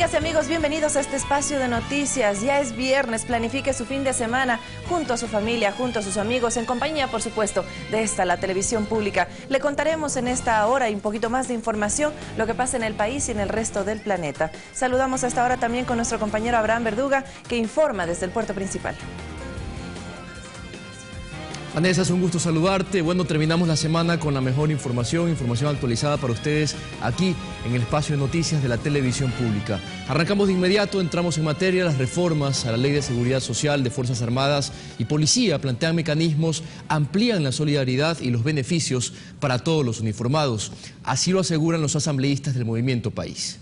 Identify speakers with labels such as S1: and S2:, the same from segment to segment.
S1: Amigas y amigos, bienvenidos a este espacio de noticias. Ya es viernes, planifique su fin de semana junto a su familia, junto a sus amigos, en compañía, por supuesto, de la televisión pública. Le contaremos en esta hora y un poquito más de información lo que pasa en el país y en el resto del planeta. Saludamos a esta hora también con nuestro compañero Abraham Verduga, que informa desde el puerto principal.
S2: Vanessa, es un gusto saludarte. Bueno, terminamos la semana con la mejor información actualizada para ustedes aquí en el espacio de noticias de la televisión pública. Arrancamos de inmediato, entramos en materia. Las reformas a la Ley de Seguridad Social de Fuerzas Armadas y Policía plantean mecanismos, amplían la solidaridad y los beneficios para todos los uniformados. Así lo aseguran los asambleístas del Movimiento País.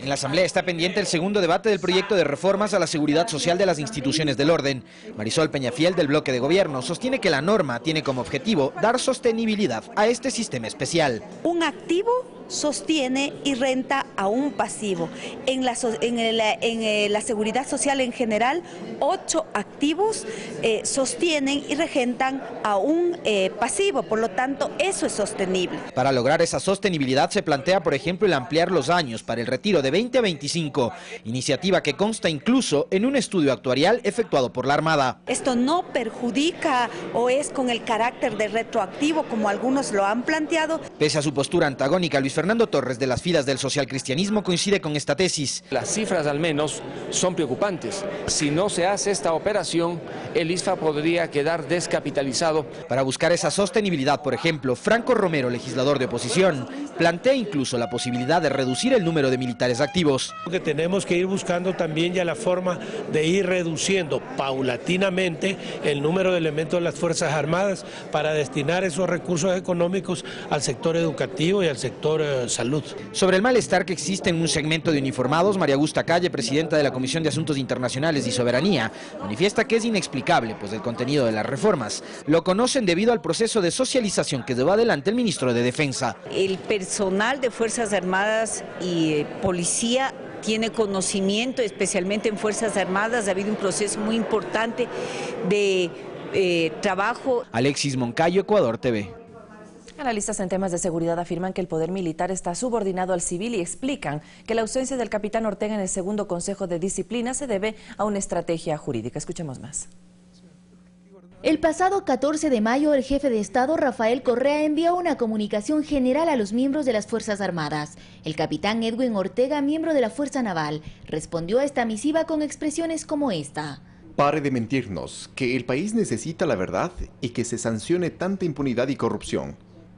S3: En la Asamblea está pendiente el segundo debate del proyecto de reformas a la seguridad social de las instituciones del orden. Marisol Peñafiel, del bloque de gobierno, sostiene que la norma tiene como objetivo dar sostenibilidad a este sistema especial.
S4: Un activo sostiene y renta a un pasivo. En la seguridad social en general, 8 activos sostienen y regentan a un pasivo, por lo tanto eso es sostenible.
S3: Para lograr esa sostenibilidad se plantea, por ejemplo, el ampliar los años para el retiro de 20 a 25, iniciativa que consta incluso en un estudio actuarial efectuado por la Armada.
S4: Esto no perjudica o es con el carácter de retroactivo como algunos lo han planteado.
S3: Pese a su postura antagónica, Luis Fernando Torres, de las filas del socialcristianismo, coincide con esta tesis.
S5: Las cifras al menos son preocupantes. Si no se hace esta operación, el ISFA podría quedar descapitalizado.
S3: Para buscar esa sostenibilidad, por ejemplo, Franco Romero, legislador de oposición, plantea incluso la posibilidad de reducir el número de militares activos.
S6: Que tenemos que ir buscando también ya la forma de ir reduciendo paulatinamente el número de elementos de las Fuerzas Armadas para destinar esos recursos económicos al sector educativo y al sector salud.
S3: Sobre el malestar que existe en un segmento de uniformados, María Augusta Calle, presidenta de la Comisión de Asuntos Internacionales y Soberanía, manifiesta que es inexplicable, pues el contenido de las reformas lo conocen debido al proceso de socialización que llevó adelante el ministro de Defensa.
S4: El personal de Fuerzas Armadas y Policía tiene conocimiento, especialmente en Fuerzas Armadas. Ha habido un proceso muy importante de trabajo.
S3: Alexis Moncayo, Ecuador TV.
S1: Analistas en temas de seguridad afirman que el poder militar está subordinado al civil y explican que la ausencia del capitán Ortega en el segundo Consejo de Disciplina se debe a una estrategia jurídica. Escuchemos más.
S7: El pasado 14 de mayo, el jefe de Estado, Rafael Correa, envió una comunicación general a los miembros de las Fuerzas Armadas. El capitán Edwin Ortega, miembro de la Fuerza Naval, respondió a esta misiva con expresiones como esta.
S8: Pare de mentirnos, que el país necesita la verdad y que se sancione tanta impunidad y corrupción.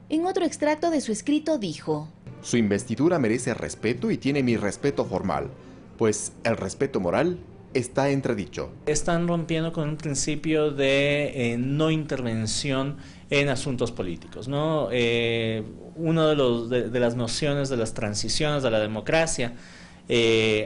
S7: En otro extracto de su escrito dijo:
S8: Su investidura merece respeto y tiene mi respeto formal, pues el respeto moral está entredicho.
S9: Están rompiendo con un principio de no intervención en asuntos políticos, ¿no? Uno de las nociones de las transiciones de la democracia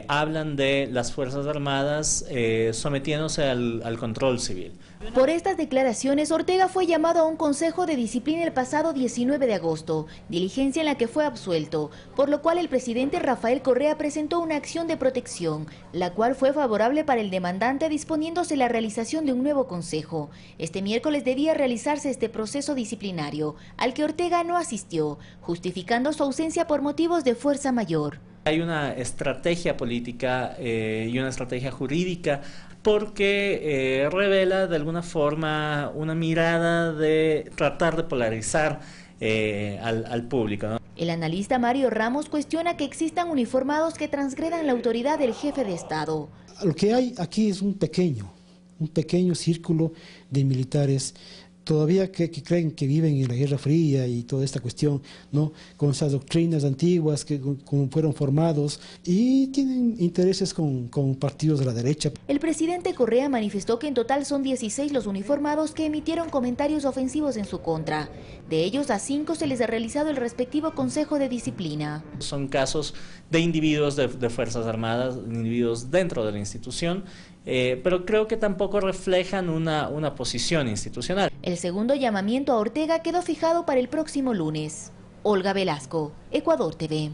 S9: hablan de las Fuerzas Armadas sometiéndose al control civil.
S7: Por estas declaraciones, Ortega fue llamado a un consejo de disciplina el pasado 19 de agosto, diligencia en la que fue absuelto, por lo cual el presidente Rafael Correa presentó una acción de protección, la cual fue favorable para el demandante, disponiéndose la realización de un nuevo consejo. Este miércoles debía realizarse este proceso disciplinario, al que Ortega no asistió, justificando su ausencia por motivos de fuerza mayor.
S9: Hay una estrategia política y una estrategia jurídica porque revela de alguna forma una mirada de tratar de polarizar al público, ¿no?
S7: El analista Mario Ramos cuestiona que existan uniformados que transgredan la autoridad del jefe de Estado.
S10: Lo que hay aquí es un pequeño círculo de militares todavía que creen que viven en la Guerra Fría y toda esta cuestión, ¿no? Con esas doctrinas antiguas que como fueron formados y tienen intereses con partidos de la derecha.
S7: El presidente Correa manifestó que en total son 16 los uniformados que emitieron comentarios ofensivos en su contra. De ellos, a 5 se les ha realizado el respectivo Consejo de Disciplina.
S9: Son casos de individuos de Fuerzas Armadas, individuos dentro de la institución, pero creo que tampoco reflejan una posición institucional.
S7: El segundo llamamiento a Ortega quedó fijado para el próximo lunes. Olga Velasco, Ecuador TV.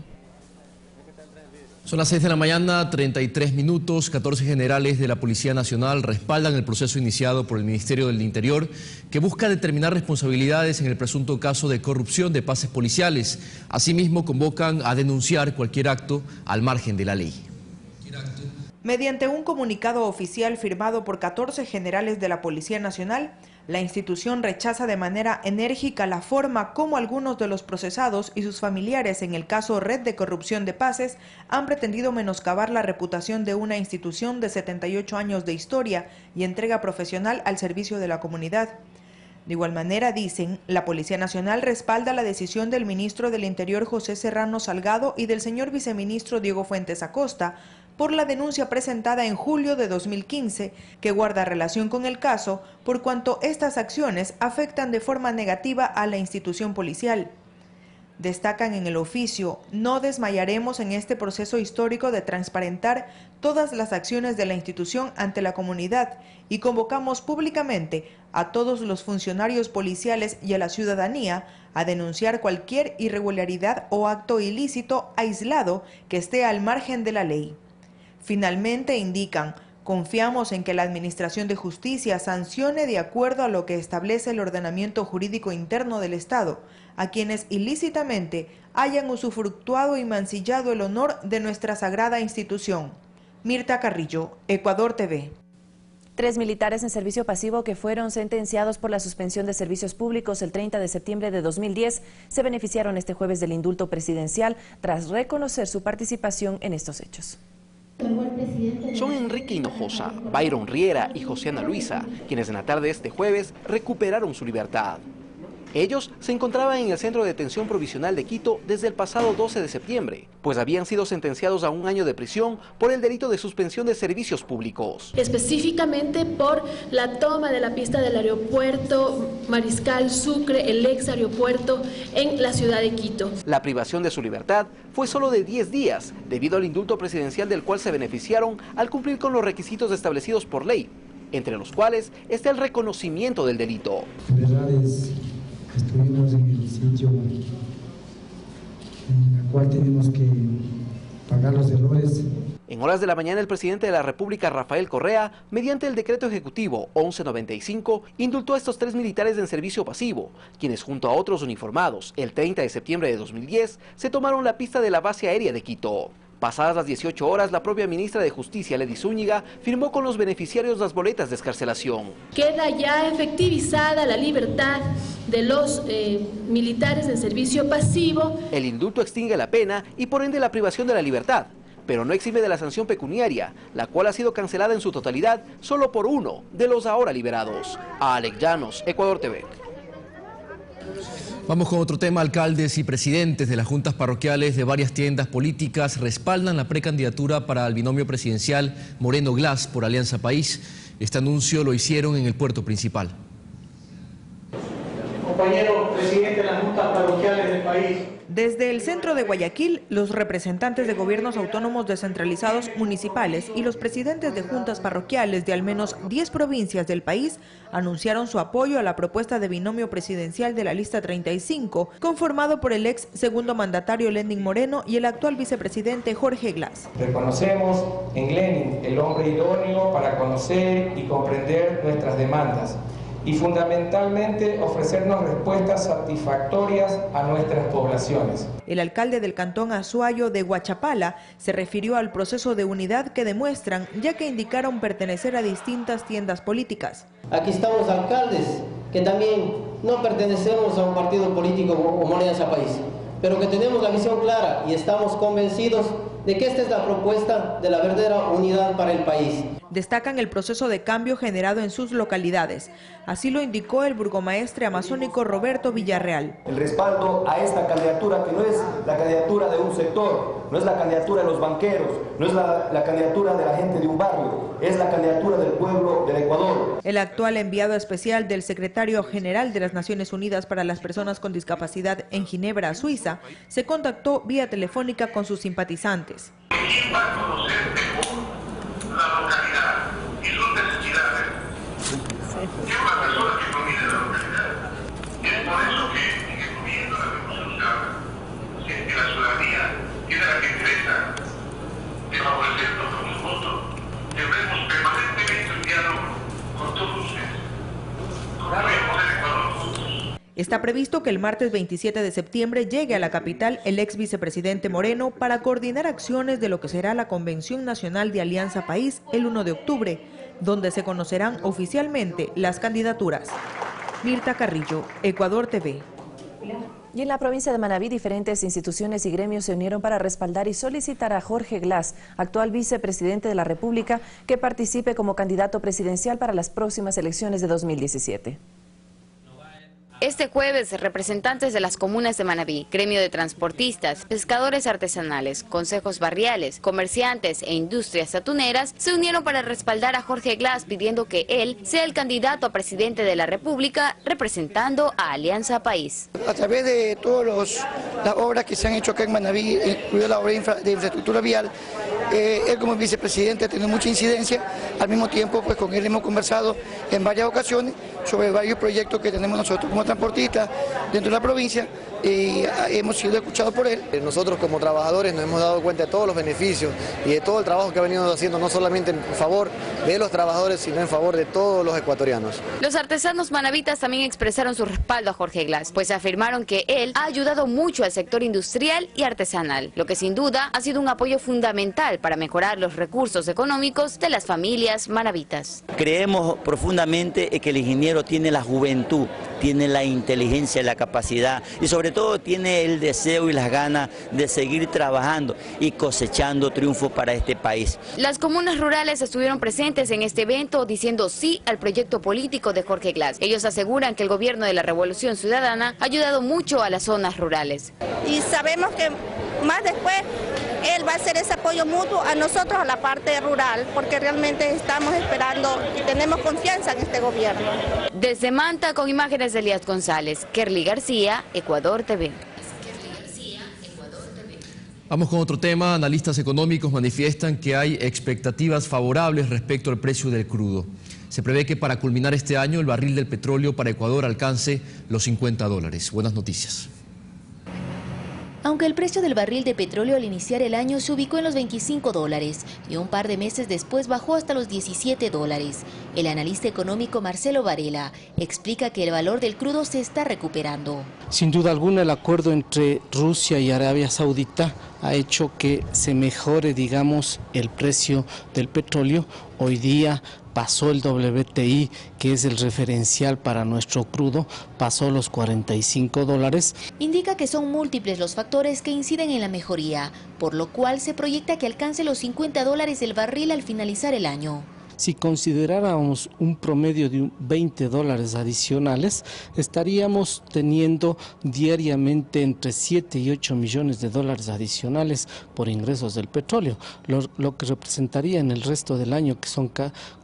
S2: Son las 6 de la mañana, 33 minutos. 14 generales de la Policía Nacional respaldan el proceso iniciado por el Ministerio del Interior que busca determinar responsabilidades en el presunto caso de corrupción de pases policiales. Asimismo, convocan a denunciar cualquier acto al margen de la ley.
S11: Mediante un comunicado oficial firmado por 14 generales de la Policía Nacional, la institución rechaza de manera enérgica la forma como algunos de los procesados y sus familiares en el caso Red de Corrupción de Pases han pretendido menoscabar la reputación de una institución de 78 años de historia y entrega profesional al servicio de la comunidad. De igual manera, dicen, la Policía Nacional respalda la decisión del ministro del Interior José Serrano Salgado y del señor viceministro Diego Fuentes Acosta por la denuncia presentada en julio de 2015 que guarda relación con el caso por cuanto estas acciones afectan de forma negativa a la institución policial. Destacan en el oficio, no desmayaremos en este proceso histórico de transparentar todas las acciones de la institución ante la comunidad y convocamos públicamente a todos los funcionarios policiales y a la ciudadanía a denunciar cualquier irregularidad o acto ilícito aislado que esté al margen de la ley. Finalmente indican, confiamos en que la Administración de Justicia sancione de acuerdo a lo que establece el ordenamiento jurídico interno del Estado, a quienes ilícitamente hayan usufructuado y mancillado el honor de nuestra sagrada institución. Mirta Carrillo, Ecuador TV.
S1: 3 militares en servicio pasivo que fueron sentenciados por la suspensión de servicios públicos el 30 de septiembre de 2010 se beneficiaron este jueves del indulto presidencial tras reconocer su participación en estos hechos.
S12: Son Enrique Hinojosa, Byron Riera y Josiana Luisa, quienes en la tarde de este jueves recuperaron su libertad. Ellos se encontraban en el Centro de Detención Provisional de Quito desde el pasado 12 de septiembre, pues habían sido sentenciados a 1 año de prisión por el delito de suspensión de servicios públicos.
S13: Específicamente por la toma de la pista del aeropuerto Mariscal Sucre, el ex aeropuerto en la ciudad de Quito.
S12: La privación de su libertad fue solo de 10 días, debido al indulto presidencial del cual se beneficiaron al cumplir con los requisitos establecidos por ley, entre los cuales está el reconocimiento del delito.
S14: Estuvimos en el sitio en el cual tenemos que pagar los errores.
S12: En horas de la mañana, el presidente de la República, Rafael Correa, mediante el decreto ejecutivo 1195, indultó a estos 3 militares en servicio pasivo, quienes junto a otros uniformados, el 30 de septiembre de 2010, se tomaron la pista de la base aérea de Quito. Pasadas las 18 horas, la propia ministra de Justicia, Ledy Zúñiga, firmó con los beneficiarios las boletas de excarcelación.
S13: Queda ya efectivizada la libertad de los militares en servicio pasivo.
S12: El indulto extingue la pena y por ende la privación de la libertad, pero no exime de la sanción pecuniaria, la cual ha sido cancelada en su totalidad solo por uno de los ahora liberados. Alex Llanos, Ecuador TV.
S2: Vamos con otro tema. Alcaldes y presidentes de las juntas parroquiales de varias tiendas políticas respaldan la precandidatura para el binomio presidencial Moreno-Glass por Alianza País. Este anuncio lo hicieron en el puerto principal.
S15: Compañero presidente de las juntas parroquiales del país.
S11: Desde el centro de Guayaquil, los representantes de gobiernos autónomos descentralizados municipales y los presidentes de juntas parroquiales de al menos 10 provincias del país anunciaron su apoyo a la propuesta de binomio presidencial de la lista 35, conformado por el ex segundo mandatario Lenín Moreno y el actual vicepresidente Jorge Glass.
S15: Reconocemos en Lenín el hombre idóneo para conocer y comprender nuestras demandas y fundamentalmente ofrecernos respuestas satisfactorias a nuestras poblaciones.
S11: El alcalde del cantón Azuayo de Huachapala se refirió al proceso de unidad que demuestran, ya que indicaron pertenecer a distintas tiendas políticas.
S16: Aquí estamos alcaldes que también no pertenecemos a un partido político como Alianza País, pero que tenemos la visión clara y estamos convencidos de que esta es la propuesta de la verdadera unidad para el país.
S11: Destacan el proceso de cambio generado en sus localidades. Así lo indicó el burgomaestre amazónico Roberto Villarreal.
S17: El respaldo a esta candidatura, que no es la candidatura de un sector, no es la candidatura de los banqueros, no es la candidatura de la gente de un barrio, es la candidatura del pueblo del Ecuador.
S11: El actual enviado especial del secretario general de las Naciones Unidas para las Personas con Discapacidad en Ginebra, Suiza, se contactó vía telefónica con sus simpatizantes.
S18: ¿Quién va a conocer mejor la localidad y sus necesidades? Es una persona que proviene de la localidad. Es por eso que en el gobierno la Revolución Ciudadana, que la ciudadanía tiene la que expresa haciendo con su voto, tendremos permanentemente un diálogo con todos ustedes. Construimos el Ecuador juntos.
S11: Está previsto que el martes 27 de septiembre llegue a la capital el ex vicepresidente Moreno para coordinar acciones de lo que será la Convención Nacional de Alianza País el 1 de octubre, donde se conocerán oficialmente las candidaturas. Mirta Carrillo, Ecuador TV.
S1: Y en la provincia de Manabí, diferentes instituciones y gremios se unieron para respaldar y solicitar a Jorge Glass, actual vicepresidente de la República, que participe como candidato presidencial para las próximas elecciones de 2017.
S19: Este jueves, representantes de las comunas de Manabí, gremio de transportistas, pescadores artesanales, consejos barriales, comerciantes e industrias atuneras se unieron para respaldar a Jorge Glass, pidiendo que él sea el candidato a presidente de la República, representando a Alianza País.
S20: A través de todas las obras que se han hecho acá en Manabí, incluida la obra de infraestructura vial, él como vicepresidente ha tenido mucha incidencia. Al mismo tiempo, pues con él hemos conversado en varias ocasiones sobre varios proyectos que tenemos nosotros como transportistas dentro de la provincia y hemos sido escuchados por él.
S21: Nosotros como trabajadores nos hemos dado cuenta de todos los beneficios y de todo el trabajo que ha venido haciendo, no solamente en favor de los trabajadores, sino en favor de todos los ecuatorianos.
S19: Los artesanos manabitas también expresaron su respaldo a Jorge Glass, pues afirmaron que él ha ayudado mucho al sector industrial y artesanal, lo que sin duda ha sido un apoyo fundamental para mejorar los recursos económicos de las familias manabitas.
S22: Creemos profundamente que el ingeniero tiene la juventud, tiene la inteligencia, la capacidad y sobre todo tiene el deseo y las ganas de seguir trabajando y cosechando triunfos para este país.
S19: Las comunas rurales estuvieron presentes en este evento diciendo sí al proyecto político de Jorge Glass. Ellos aseguran que el gobierno de la Revolución Ciudadana ha ayudado mucho a las zonas rurales.
S23: Y sabemos que más después él va a hacer ese apoyo mutuo a nosotros, a la parte rural, porque realmente estamos esperando y tenemos confianza en este gobierno.
S19: Desde Manta, con imágenes de Elías González, Kerly García, Ecuador TV.
S2: Vamos con otro tema. Analistas económicos manifiestan que hay expectativas favorables respecto al precio del crudo. Se prevé que para culminar este año el barril del petróleo para Ecuador alcance los $50. Buenas noticias.
S7: Aunque el precio del barril de petróleo al iniciar el año se ubicó en los $25 y un par de meses después bajó hasta los $17, el analista económico Marcelo Varela explica que el valor del crudo se está recuperando.
S24: Sin duda alguna, el acuerdo entre Rusia y Arabia Saudita ha hecho que se mejore, digamos, el precio del petróleo. Hoy día pasó el WTI, que es el referencial para nuestro crudo, pasó los $45.
S7: Indica que son múltiples los factores que inciden en la mejoría, por lo cual se proyecta que alcance los $50 el barril al finalizar el año.
S24: Si consideráramos un promedio de $20 adicionales, estaríamos teniendo diariamente entre 7 y 8 millones de dólares adicionales por ingresos del petróleo, lo que representaría en el resto del año, que son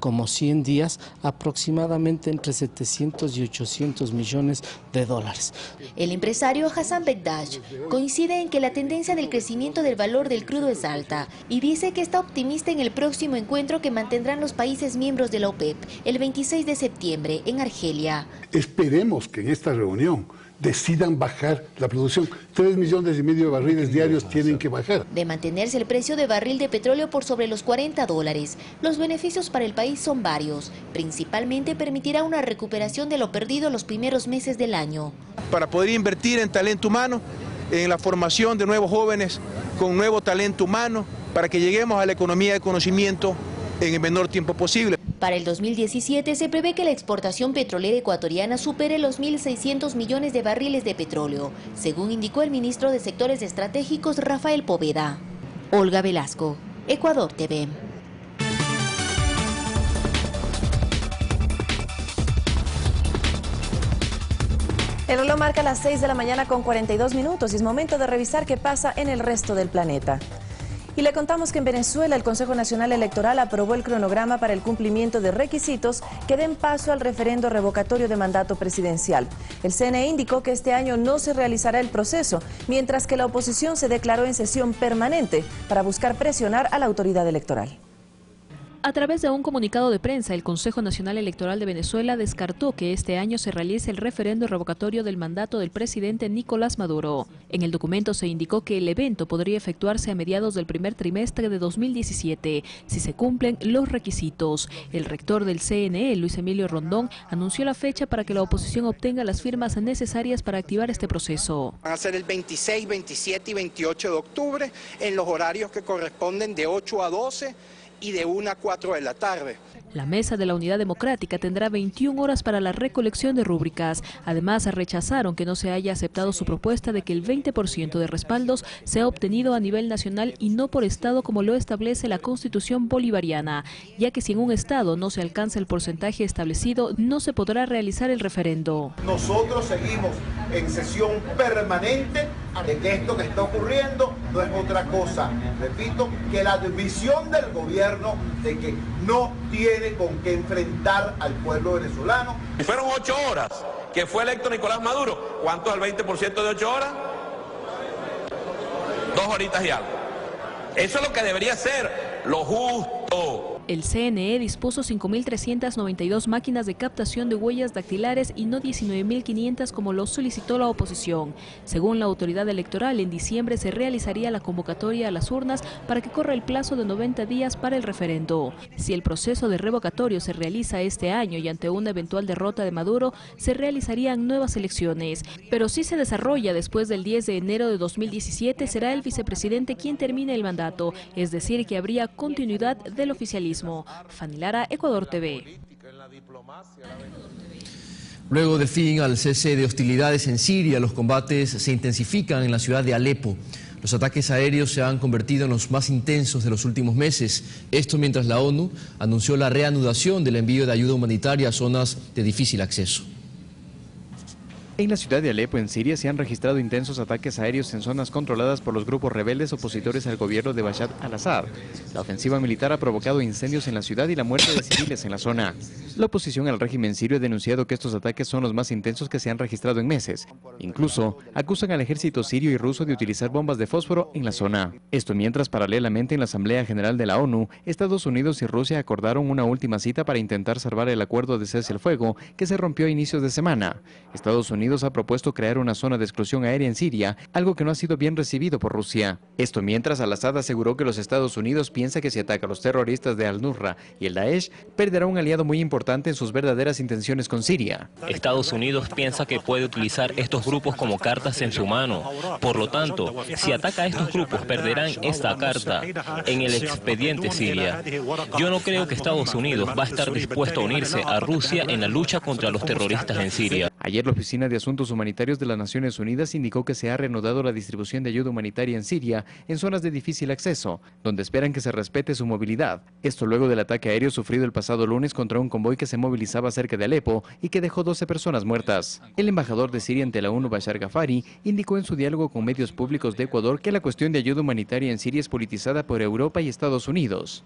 S24: como 100 días, aproximadamente entre 700 y 800 millones de dólares.
S7: El empresario Hassan Bekdash coincide en que la tendencia del crecimiento del valor del crudo es alta y dice que está optimista en el próximo encuentro que mantendrán los países miembros de la OPEP el 26 de septiembre en Argelia.
S25: Esperemos que en esta reunión decidan bajar la producción. 3,5 millones de barriles diarios tienen que bajar.
S7: De mantenerse el precio de barril de petróleo por sobre los $40, los beneficios para el país son varios. Principalmente permitirá una recuperación de lo perdido los primeros meses del año.
S26: Para poder invertir en talento humano, en la formación de nuevos jóvenes con nuevo talento humano, para que lleguemos a la economía de conocimiento en el menor tiempo posible.
S7: Para el 2017 se prevé que la exportación petrolera ecuatoriana supere los 1.600 millones de barriles de petróleo, según indicó el ministro de Sectores Estratégicos Rafael Poveda. Olga Velasco, Ecuador TV.
S1: El reloj marca las 6 de la mañana con 42 minutos y es momento de revisar qué pasa en el resto del planeta. Y le contamos que en Venezuela el Consejo Nacional Electoral aprobó el cronograma para el cumplimiento de requisitos que den paso al referendo revocatorio de mandato presidencial. El CNE indicó que este año no se realizará el proceso, mientras que la oposición se declaró en sesión permanente para buscar presionar a la autoridad electoral.
S3: A través de un comunicado de prensa, el Consejo Nacional Electoral de Venezuela descartó que este año se realice el referendo revocatorio del mandato del presidente Nicolás Maduro. En el documento se indicó que el evento podría efectuarse a mediados del primer trimestre de 2017, si se cumplen los requisitos. El rector del CNE, Luis Emilio Rondón, anunció la fecha para que la oposición obtenga las firmas necesarias para activar este proceso.
S4: Van a ser el 26, 27 y 28 de octubre en los horarios que corresponden de 8 a 12 y de 1 a 4 de la tarde.
S3: La Mesa de la Unidad Democrática tendrá 21 horas para la recolección de rúbricas. Además, rechazaron que no se haya aceptado su propuesta de que el 20% de respaldos sea obtenido a nivel nacional y no por estado como lo establece la Constitución bolivariana, ya que si en un estado no se alcanza el porcentaje establecido, no se podrá realizar el referendo.
S5: Nosotros seguimos en sesión permanente de que esto que está ocurriendo no es otra cosa, repito, que la división del gobierno de que no tiene con qué enfrentar al pueblo venezolano.
S6: Fueron 8 horas que fue electo Nicolás Maduro. ¿Cuánto es el 20% de 8 horas? 2 horitas y algo. Eso es lo que debería ser lo justo.
S3: El CNE dispuso 5.392 máquinas de captación de huellas dactilares y no 19.500 como lo solicitó la oposición. Según la autoridad electoral, en diciembre se realizaría la convocatoria a las urnas para que corra el plazo de 90 días para el referendo. Si el proceso de revocatorio se realiza este año y ante una eventual derrota de Maduro, se realizarían nuevas elecciones. Pero si se desarrolla después del 10 de enero de 2017, será el vicepresidente quien termine el mandato, es decir, que habría continuidad del oficialismo. Fanny Lara, Ecuador TV.
S2: Luego de fin al cese de hostilidades en Siria, los combates se intensifican en la ciudad de Alepo. Los ataques aéreos se han convertido en los más intensos de los últimos meses. Esto mientras la ONU anunció la reanudación del envío de ayuda humanitaria a zonas de difícil acceso.
S8: En la ciudad de Alepo, en Siria, se han registrado intensos ataques aéreos en zonas controladas por los grupos rebeldes opositores al gobierno de Bashar al-Assad. La ofensiva militar ha provocado incendios en la ciudad y la muerte de civiles en la zona. La oposición al régimen sirio ha denunciado que estos ataques son los más intensos que se han registrado en meses. Incluso, acusan al ejército sirio y ruso de utilizar bombas de fósforo en la zona. Esto mientras, paralelamente, en la Asamblea General de la ONU, Estados Unidos y Rusia acordaron una última cita para intentar salvar el acuerdo de cese al fuego que se rompió a inicios de semana. Estados Unidos ha propuesto crear una zona de exclusión aérea en Siria, algo que no ha sido bien recibido por Rusia. Esto mientras, al-Assad aseguró que los Estados Unidos piensa que si ataca a los terroristas de al-Nusra y el Daesh, perderá un aliado muy importante en sus verdaderas intenciones con Siria.
S10: Estados Unidos piensa que puede utilizar estos grupos como cartas en su mano. Por lo tanto, si ataca a estos grupos, perderán esta carta en el expediente Siria. Yo no creo que Estados Unidos va a estar dispuesto a unirse a Rusia en la lucha contra los terroristas en Siria.
S8: Ayer la Oficina de Asuntos Humanitarios de las Naciones Unidas indicó que se ha reanudado la distribución de ayuda humanitaria en Siria en zonas de difícil acceso, donde esperan que se respete su movilidad. Esto luego del ataque aéreo sufrido el pasado lunes contra un convoy que se movilizaba cerca de Alepo y que dejó 12 personas muertas. El embajador de Siria ante la ONU, Bashar Ghaffari, indicó en su diálogo con medios públicos de Ecuador que la cuestión de ayuda humanitaria en Siria es politizada por Europa y Estados Unidos.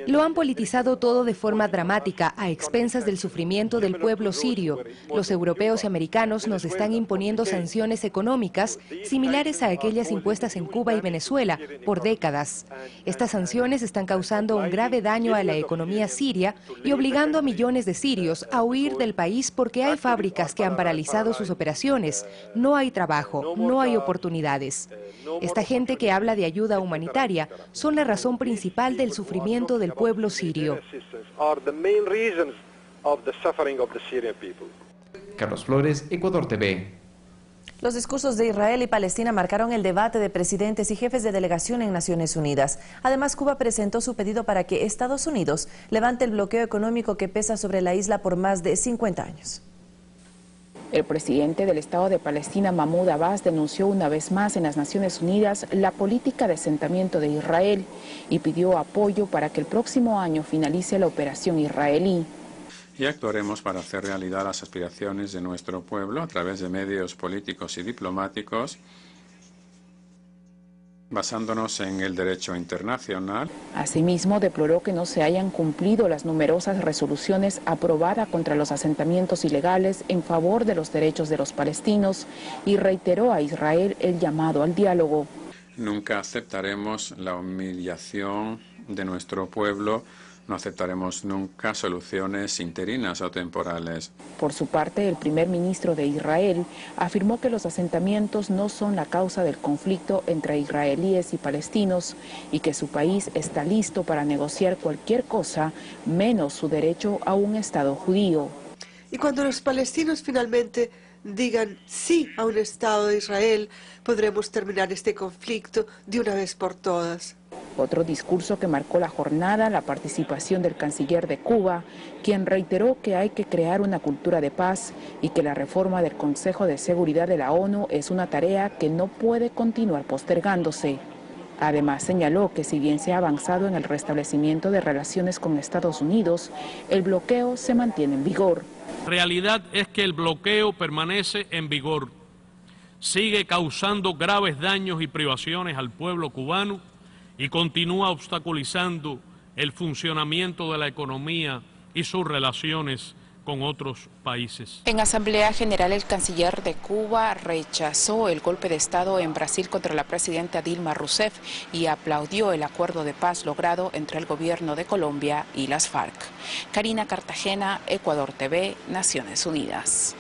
S27: Lo han politizado todo de forma dramática, a expensas del sufrimiento del pueblo sirio. Los europeos y americanos nos están imponiendo sanciones económicas similares a aquellas impuestas en Cuba y Venezuela por décadas. Estas sanciones están causando un grave daño a la economía siria y obligando a millones de sirios a huir del país porque hay fábricas que han paralizado sus operaciones. No hay trabajo, no hay oportunidades. Esta gente que habla de ayuda humanitaria son la razón principal del sufrimiento del pueblo sirio.
S8: Carlos Flores, Ecuador TV.
S1: Los discursos de Israel y Palestina marcaron el debate de presidentes y jefes de delegación en Naciones Unidas. Además, Cuba presentó su pedido para que Estados Unidos levante el bloqueo económico que pesa sobre la isla por más de 50 años.
S28: El presidente del Estado de Palestina, Mahmoud Abbas, denunció una vez más en las Naciones Unidas la política de asentamiento de Israel y pidió apoyo para que el próximo año finalice la operación israelí.
S29: Y actuaremos para hacer realidad las aspiraciones de nuestro pueblo a través de medios políticos y diplomáticos, basándonos en el derecho internacional.
S28: Asimismo, deploró que no se hayan cumplido las numerosas resoluciones aprobadas contra los asentamientos ilegales en favor de los derechos de los palestinos y reiteró a Israel el llamado al diálogo.
S29: Nunca aceptaremos la humillación de nuestro pueblo. No aceptaremos nunca soluciones interinas o temporales.
S28: Por su parte, el primer ministro de Israel afirmó que los asentamientos no son la causa del conflicto entre israelíes y palestinos y que su país está listo para negociar cualquier cosa, menos su derecho a un Estado judío.
S9: Y cuando los palestinos finalmente digan sí a un Estado de Israel, podremos terminar este conflicto de una vez por todas.
S28: Otro discurso que marcó la jornada, la participación del canciller de Cuba, quien reiteró que hay que crear una cultura de paz y que la reforma del Consejo de Seguridad de la ONU es una tarea que no puede continuar postergándose. Además, señaló que si bien se ha avanzado en el restablecimiento de relaciones con Estados Unidos, el bloqueo se mantiene en vigor.
S11: La realidad es que el bloqueo permanece en vigor, sigue causando graves daños y privaciones al pueblo cubano y continúa obstaculizando el funcionamiento de la economía y sus relaciones con otros países.
S28: En Asamblea General, el canciller de Cuba rechazó el golpe de Estado en Brasil contra la presidenta Dilma Rousseff y aplaudió el acuerdo de paz logrado entre el gobierno de Colombia y las FARC. Karina Cartagena, Ecuador TV, Naciones Unidas.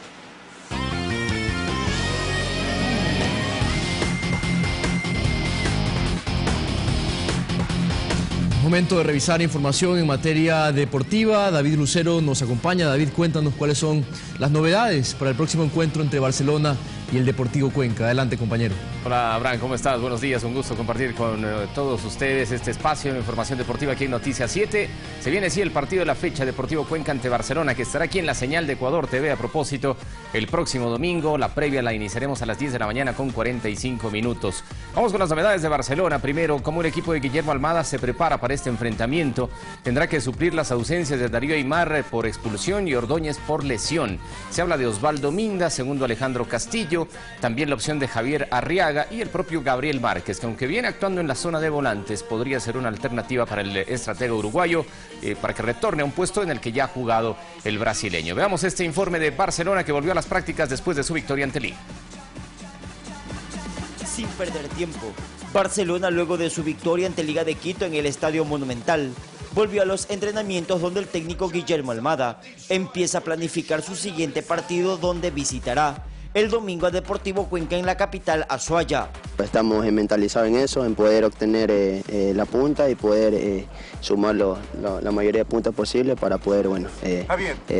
S2: Momento de revisar información en materia deportiva. David Lucero nos acompaña. David, cuéntanos cuáles son las novedades para el próximo encuentro entre Barcelona y el Deportivo Cuenca. Adelante, compañero.
S12: Hola, Abraham, ¿cómo estás? Buenos días, un gusto compartir con todos ustedes este espacio de información deportiva aquí en Noticias 7. Se viene sí el partido de la fecha, Deportivo Cuenca ante Barcelona, que estará aquí en la señal de Ecuador TV. A propósito, el próximo domingo, la previa la iniciaremos a las 10 de la mañana con 45 minutos. Vamos con las novedades de Barcelona. Primero, cómo el equipo de Guillermo Almada se prepara para este enfrentamiento. Tendrá que suplir las ausencias de Darío Aimar por expulsión y Ordóñez por lesión. Se habla de Osvaldo Minda, segundo Alejandro Castillo, también la opción de Javier Arriaga y el propio Gabriel Márquez, que aunque viene actuando en la zona de volantes, podría ser una alternativa para el estratega uruguayo para que retorne a un puesto en el que ya ha jugado el brasileño. Veamos este informe de Barcelona, que volvió a las prácticas después de su victoria ante Liga.
S13: Sin perder tiempo, Barcelona, luego de su victoria ante Liga de Quito en el Estadio Monumental, volvió a los entrenamientos donde el técnico Guillermo Almada empieza a planificar su siguiente partido, donde visitará el domingo a Deportivo Cuenca en la capital, Azuaya.
S14: Estamos mentalizados en eso, en poder obtener la punta y poder sumar la mayoría de puntos posible para poder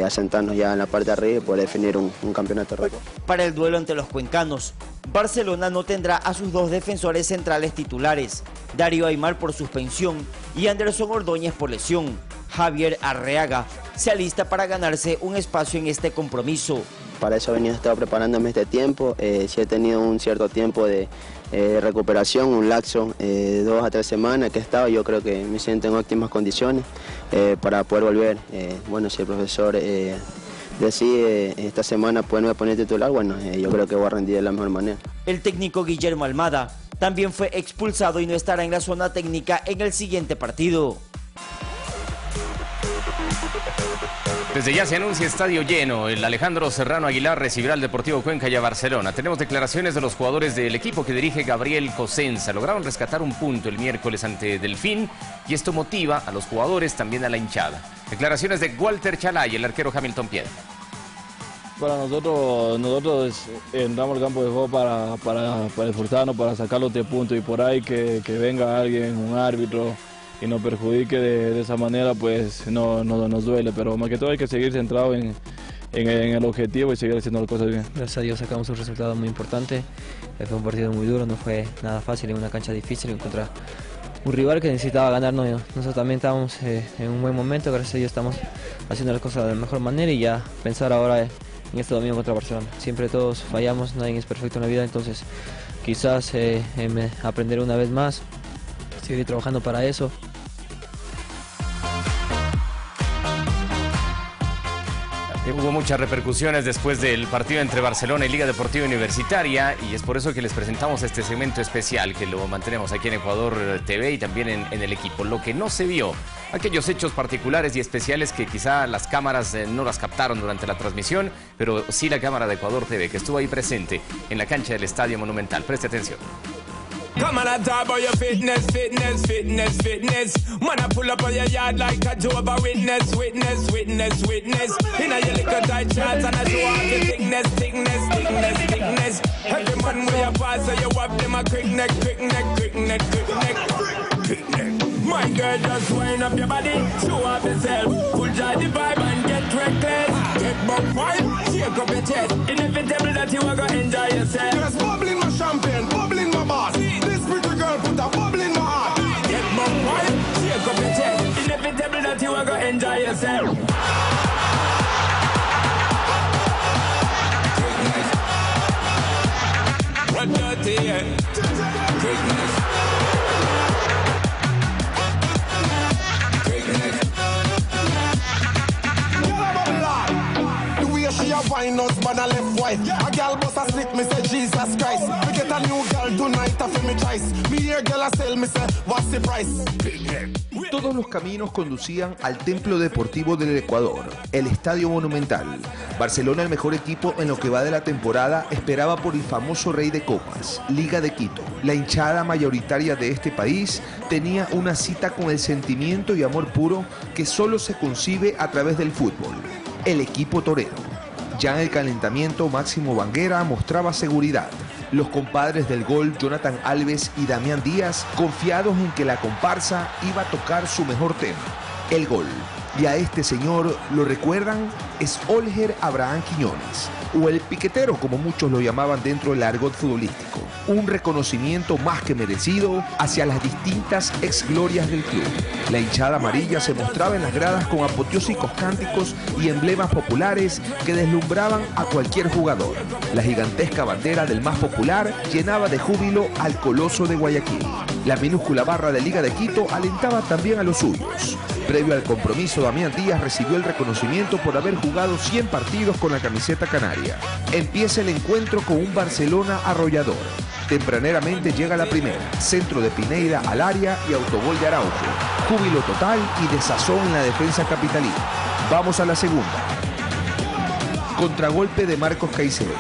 S14: asentarnos ya en la parte de arriba y poder definir un campeonato rápido.
S13: Para el duelo ante los cuencanos, Barcelona no tendrá a sus dos defensores centrales titulares, Darío Aimar por suspensión y Anderson Ordóñez por lesión. Javier Arriaga se alista para ganarse un espacio en este compromiso.
S14: Para eso he estado preparándome este tiempo. Sí he tenido un cierto tiempo de recuperación, un lapso 2 a 3 semanas que he estado. Yo creo que me siento en óptimas condiciones para poder volver. Si el profesor decide esta semana poderme poner titular, yo creo que voy a rendir de la mejor manera.
S13: El técnico Guillermo Almada también fue expulsado y no estará en la zona técnica en el siguiente partido.
S12: Desde ya se anuncia estadio lleno. El Alejandro Serrano Aguilar recibirá al Deportivo Cuenca y a Barcelona. Tenemos declaraciones de los jugadores del equipo que dirige Gabriel Cosenza. Lograron rescatar un punto el miércoles ante Delfín y esto motiva a los jugadores, también a la hinchada. Declaraciones de Walter Chalay, el arquero Hamilton Piedra.
S15: Para nosotros entramos al campo de juego para esforzarnos, para sacar los 3 puntos y por ahí que venga alguien, un árbitro, y nos perjudique de esa manera, pues no nos duele, pero más que todo hay que seguir centrado en el objetivo y seguir haciendo las cosas bien.
S16: Gracias a Dios sacamos un resultado muy importante. Fue un partido muy duro, no fue nada fácil, en una cancha difícil contra un rival que necesitaba ganarnos. Nosotros también estábamos en un buen momento, gracias a Dios estamos haciendo las cosas de la mejor manera y ya pensar ahora en este domingo contra Barcelona. Siempre todos fallamos, nadie es perfecto en la vida, entonces quizás aprender una vez más, seguir trabajando para eso.
S12: Hubo muchas repercusiones después del partido entre Barcelona y Liga Deportiva Universitaria y es por eso que les presentamos este segmento especial que lo mantenemos aquí en Ecuador TV y también en el equipo. Lo que no se vio, aquellos hechos particulares y especiales que quizá las cámaras no las captaron durante la transmisión, pero sí la cámara de Ecuador TV que estuvo ahí presente en la cancha del Estadio Monumental. Preste atención.
S17: Come on and talk about your fitness. Man, I pull up on your yard like a Jehovah's Witness. Inna your little tight shorts and I show off your thickness. Every man where you pass, so you have them a quick neck. My girl, just wind up your body, show off yourself. Full joy the vibe and get reckless. Get buck vibe, shake up your chest. Inevitable that you are gonna enjoy yourself. Just bubbling my champagne, bubbling my boss. This pretty girl put a bubble in my heart. Get buck vibe, shake up your chest. Inevitable that you are gonna enjoy yourself. What dirty, yeah. Quickness. She a wine husband a left wife. A girl bust a slick, me say Jesus Christ. We get a new girl tonight after me choice. Me hear girl a sell, me say what's the price?
S18: Todos los caminos conducían al Templo Deportivo del Ecuador, el Estadio Monumental. Barcelona, el mejor equipo en lo que va de la temporada, esperaba por el famoso Rey de Copas, Liga de Quito. La hinchada mayoritaria de este país tenía una cita con el sentimiento y amor puro que solo se concibe a través del fútbol, el equipo torero. Ya en el calentamiento, Máximo Banguera mostraba seguridad. Los compadres del gol, Jonathan Alves y Damián Díaz, confiados en que la comparsa iba a tocar su mejor tema, el gol. Y a este señor, ¿lo recuerdan? Es Olger Abraham Quiñones, o el piquetero, como muchos lo llamaban dentro del argot futbolístico. Un reconocimiento más que merecido hacia las distintas exglorias del club. La hinchada amarilla se mostraba en las gradas con apoteósicos cánticos y emblemas populares que deslumbraban a cualquier jugador. La gigantesca bandera del más popular llenaba de júbilo al coloso de Guayaquil. La minúscula barra de Liga de Quito alentaba también a los suyos. Previo al compromiso, Damián Díaz recibió el reconocimiento por haber jugado 100 partidos con la camiseta canaria. Empieza el encuentro con un Barcelona arrollador. Tempraneramente llega la primera, centro de Pineda al área y autogol de Araujo. Júbilo total y desazón en la defensa capitalina. Vamos a la segunda. Contragolpe de Marcos Caicedo.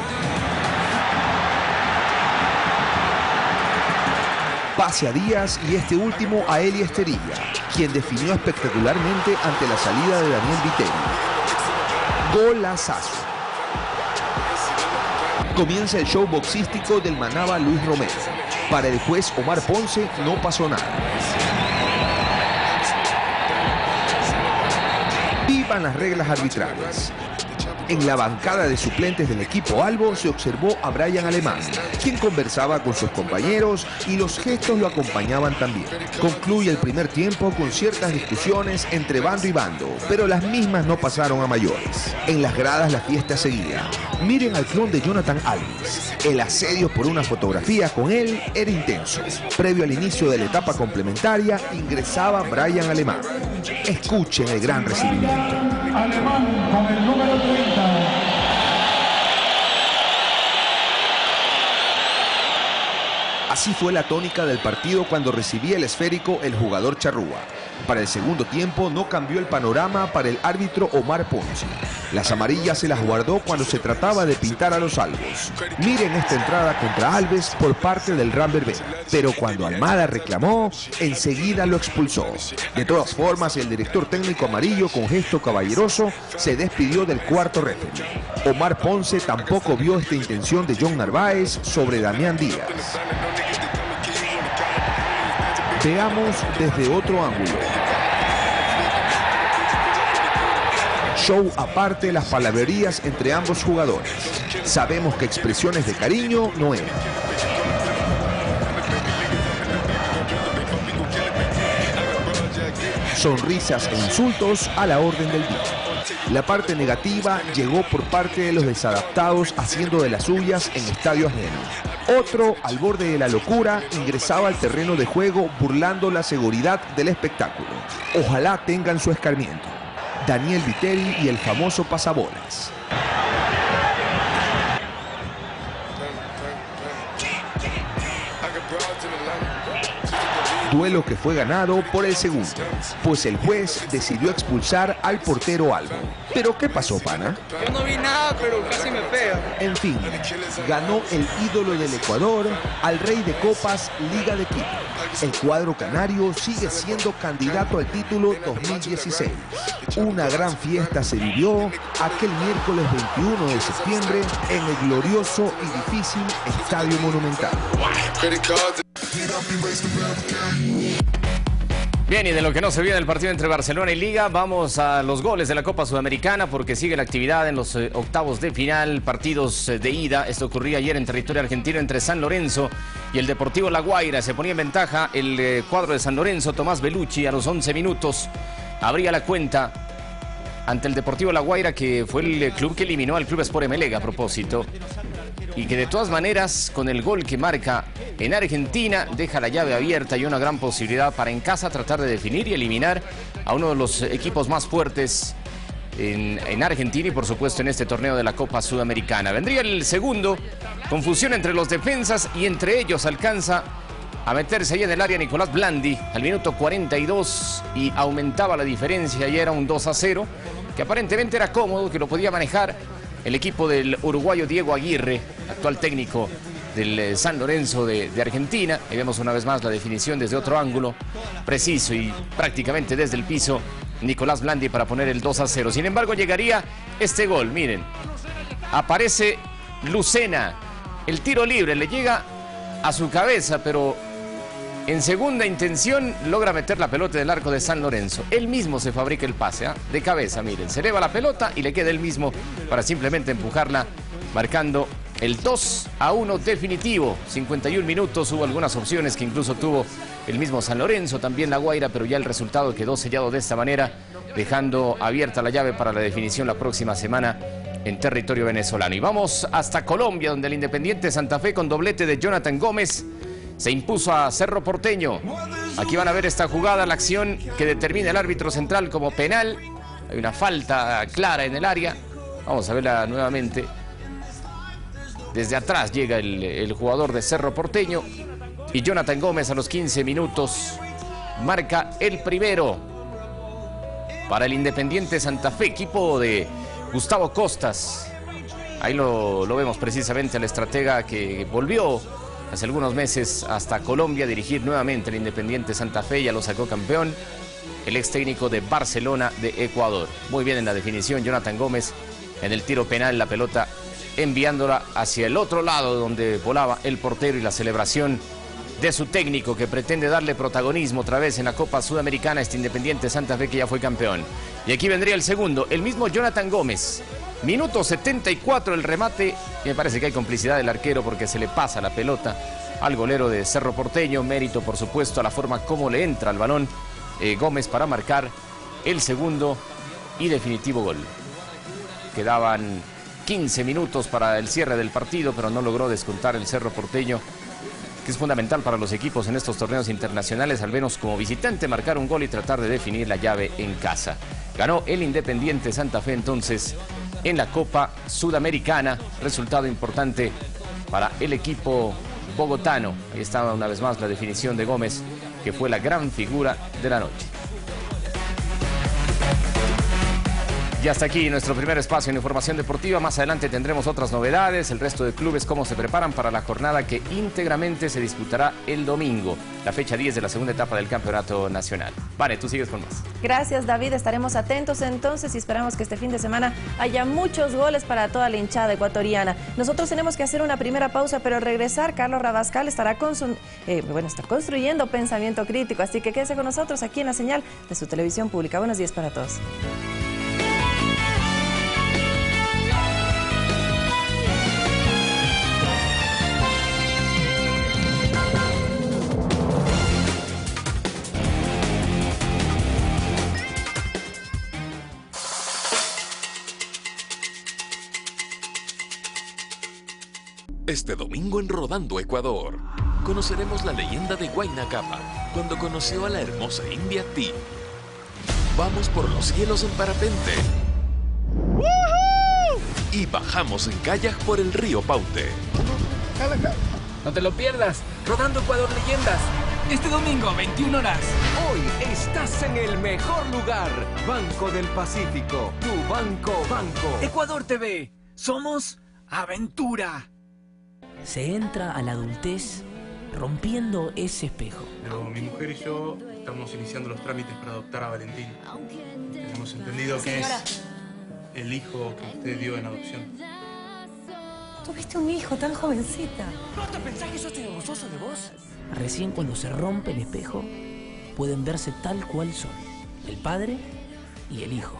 S18: Pase a Díaz y este último a Eli Esterilla, quien definió espectacularmente ante la salida de Daniel Viteri. Golazazo. Comienza el show boxístico del manaba Luis Romero. Para el juez Omar Ponce no pasó nada. Vivan las reglas arbitrales. En la bancada de suplentes del equipo albo se observó a Brian Alemán, quien conversaba con sus compañeros y los gestos lo acompañaban también. Concluye el primer tiempo con ciertas discusiones entre bando y bando, pero las mismas no pasaron a mayores. En las gradas la fiesta seguía. Miren al clon de Jonathan Alves. El asedio por una fotografía con él era intenso. Previo al inicio de la etapa complementaria, ingresaba Brian Alemán. Escuchen el gran recibimiento.
S19: Alemán con el número 30.
S18: Así fue la tónica del partido cuando recibía el esférico el jugador charrúa. Para el segundo tiempo no cambió el panorama para el árbitro Omar Ponce. Las amarillas se las guardó cuando se trataba de pintar a los albos. Miren esta entrada contra Alves por parte del Ramber B. Pero cuando Almada reclamó, enseguida lo expulsó. De todas formas, el director técnico amarillo, con gesto caballeroso, se despidió del cuarto referee. Omar Ponce tampoco vio esta intención de John Narváez sobre Damián Díaz. Veamos desde otro ángulo. Show aparte, las palabrerías entre ambos jugadores. Sabemos que expresiones de cariño no eran. Sonrisas e insultos a la orden del día. La parte negativa llegó por parte de los desadaptados haciendo de las suyas en estadio ajeno. Otro, al borde de la locura, ingresaba al terreno de juego burlando la seguridad del espectáculo. Ojalá tengan su escarmiento. Daniel Viteri y el famoso pasabolas. duelo que fue ganado por el segundo, pues el juez decidió expulsar al portero Albo. ¿Pero qué pasó, pana?
S4: Yo no vi nada, pero casi me pega.
S18: En fin, ganó el ídolo del Ecuador al Rey de Copas, Liga de Quito. El cuadro canario sigue siendo candidato al título 2016. Una gran fiesta se vivió aquel miércoles 21 de septiembre en el glorioso y difícil Estadio Monumental.
S12: Bien, y de lo que no se vio en el partido entre Barcelona y Liga, vamos a los goles de la Copa Sudamericana porque sigue la actividad en los octavos de final, partidos de ida. Esto ocurría ayer en territorio argentino entre San Lorenzo y el Deportivo La Guaira. Se ponía en ventaja el cuadro de San Lorenzo. Tomás Bellucci a los 11 minutos abría la cuenta ante el Deportivo La Guaira, que fue el club que eliminó al Club Sport Emelec a propósito. Y que de todas maneras, con el gol que marca en Argentina, deja la llave abierta y una gran posibilidad para en casa tratar de definir y eliminar a uno de los equipos más fuertes en Argentina y por supuesto en este torneo de la Copa Sudamericana. Vendría el segundo, confusión entre los defensas y entre ellos alcanza a meterse ahí en el área Nicolás Blandi al minuto 42 y aumentaba la diferencia y era un 2-0 que aparentemente era cómodo, que lo podía manejar el equipo del uruguayo Diego Aguirre, actual técnico del San Lorenzo de Argentina. Ahí vemos una vez más la definición desde otro ángulo, preciso y prácticamente desde el piso, Nicolás Blandi para poner el 2-0. Sin embargo, llegaría este gol, miren. Aparece Lucena, el tiro libre le llega a su cabeza, pero en segunda intención logra meter la pelota del arco de San Lorenzo. Él mismo se fabrica el pase, de cabeza, miren. Se eleva la pelota y le queda él mismo para simplemente empujarla, marcando el 2-1 definitivo. 51 minutos, hubo algunas opciones que incluso tuvo el mismo San Lorenzo, también La Guaira, pero ya el resultado quedó sellado de esta manera, dejando abierta la llave para la definición la próxima semana en territorio venezolano. Y vamos hasta Colombia, donde el Independiente Santa Fe, con doblete de Jonathan Gómez, se impuso a Cerro Porteño. Aquí van a ver esta jugada, la acción que determina el árbitro central como penal. Hay una falta clara en el área. Vamos a verla nuevamente. Desde atrás llega el jugador de Cerro Porteño. Y Jonathan Gómez a los 15 minutos marca el primero para el Independiente Santa Fe, equipo de Gustavo Costas. Ahí lo vemos precisamente al estratega que volvió hace algunos meses hasta Colombia a dirigir nuevamente el Independiente Santa Fe, ya lo sacó campeón, el ex técnico de Barcelona de Ecuador. Muy bien en la definición Jonathan Gómez en el tiro penal, la pelota enviándola hacia el otro lado donde volaba el portero, y la celebración de su técnico que pretende darle protagonismo otra vez en la Copa Sudamericana a este Independiente Santa Fe que ya fue campeón. Y aquí vendría el segundo, el mismo Jonathan Gómez. Minuto 74 el remate, y me parece que hay complicidad del arquero porque se le pasa la pelota al golero de Cerro Porteño. Mérito, por supuesto, a la forma como le entra el balón Gómez para marcar el segundo y definitivo gol. Quedaban 15 minutos para el cierre del partido, pero no logró descontar el Cerro Porteño, que es fundamental para los equipos en estos torneos internacionales, al menos como visitante, marcar un gol y tratar de definir la llave en casa. Ganó el Independiente Santa Fe entonces en la Copa Sudamericana, resultado importante para el equipo bogotano. Ahí estaba una vez más la definición de Gómez, que fue la gran figura de la noche. Y hasta aquí nuestro primer espacio en información deportiva. Más adelante tendremos otras novedades, el resto de clubes cómo se preparan para la jornada que íntegramente se disputará el domingo, la fecha 10 de la segunda etapa del Campeonato Nacional. Vale, tú sigues con más.
S1: Gracias, David, estaremos atentos entonces y esperamos que este fin de semana haya muchos goles para toda la hinchada ecuatoriana. Nosotros tenemos que hacer una primera pausa, pero al regresar Carlos Rabascal estará está construyendo pensamiento crítico, así que quédese con nosotros aquí en la señal de su televisión pública. Buenos días para todos.
S7: Este domingo en Rodando Ecuador, conoceremos la leyenda de Huayna Capac cuando conoció a la hermosa india Ti. Vamos por los cielos en parapente. ¡Woohoo! Y bajamos en kayak por el río Paute.
S20: No te lo pierdas, Rodando Ecuador Leyendas.
S5: Este domingo, 21 horas.
S6: Hoy estás en el mejor lugar. Banco del Pacífico, tu banco.
S5: Ecuador TV, somos aventura.
S20: Se entra a la adultez rompiendo ese espejo.
S21: Pero mi mujer y yo estamos iniciando los trámites para adoptar a Valentín. Hemos entendido que es el hijo que usted dio en adopción.
S22: Tuviste un hijo tan jovencita.
S5: ¿No te pensás que yo estoy orgulloso de vos?
S20: Recién cuando se rompe el espejo, pueden verse tal cual son, el padre y el hijo.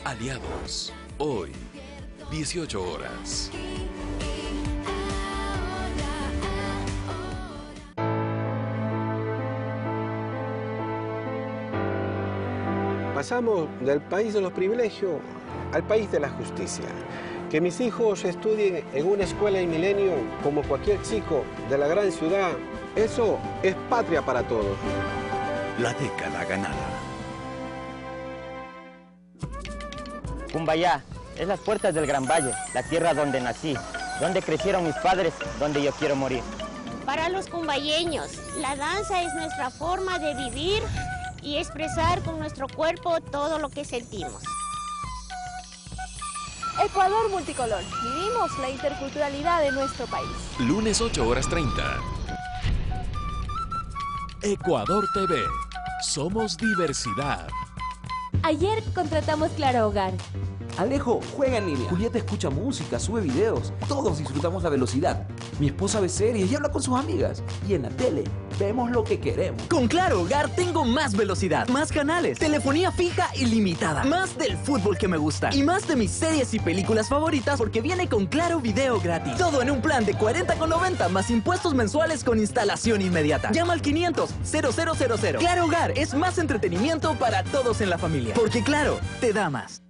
S7: Aliados, hoy, 18 horas.
S23: Pasamos del país de los privilegios al país de la justicia. Que mis hijos estudien en una escuela en Milenio como cualquier chico de la gran ciudad, eso es patria para todos.
S24: La década ganada.
S25: Cumbayá es las puertas del Gran Valle, la tierra donde nací, donde crecieron mis padres, donde yo quiero morir.
S26: Para los cumbayeños, la danza es nuestra forma de vivir y expresar con nuestro cuerpo todo lo que sentimos.
S30: Ecuador multicolor. Vivimos la interculturalidad de nuestro país.
S7: Lunes 8 horas 30. Ecuador TV. Somos diversidad.
S30: Ayer contratamos Claro Hogar.
S31: Alejo juega en línea. Julieta escucha música, sube videos. Todos disfrutamos la velocidad. Mi esposa ve series y habla con sus amigas. Y en la tele vemos lo que queremos.
S32: Con Claro Hogar tengo más velocidad, más canales, telefonía fija ilimitada, más del fútbol que me gusta y más de mis series y películas favoritas porque viene con Claro Video gratis. Todo en un plan de 40,90 más impuestos mensuales con instalación inmediata. Llama al 500-0000. Claro Hogar es más entretenimiento para todos en la familia. Porque Claro te da más.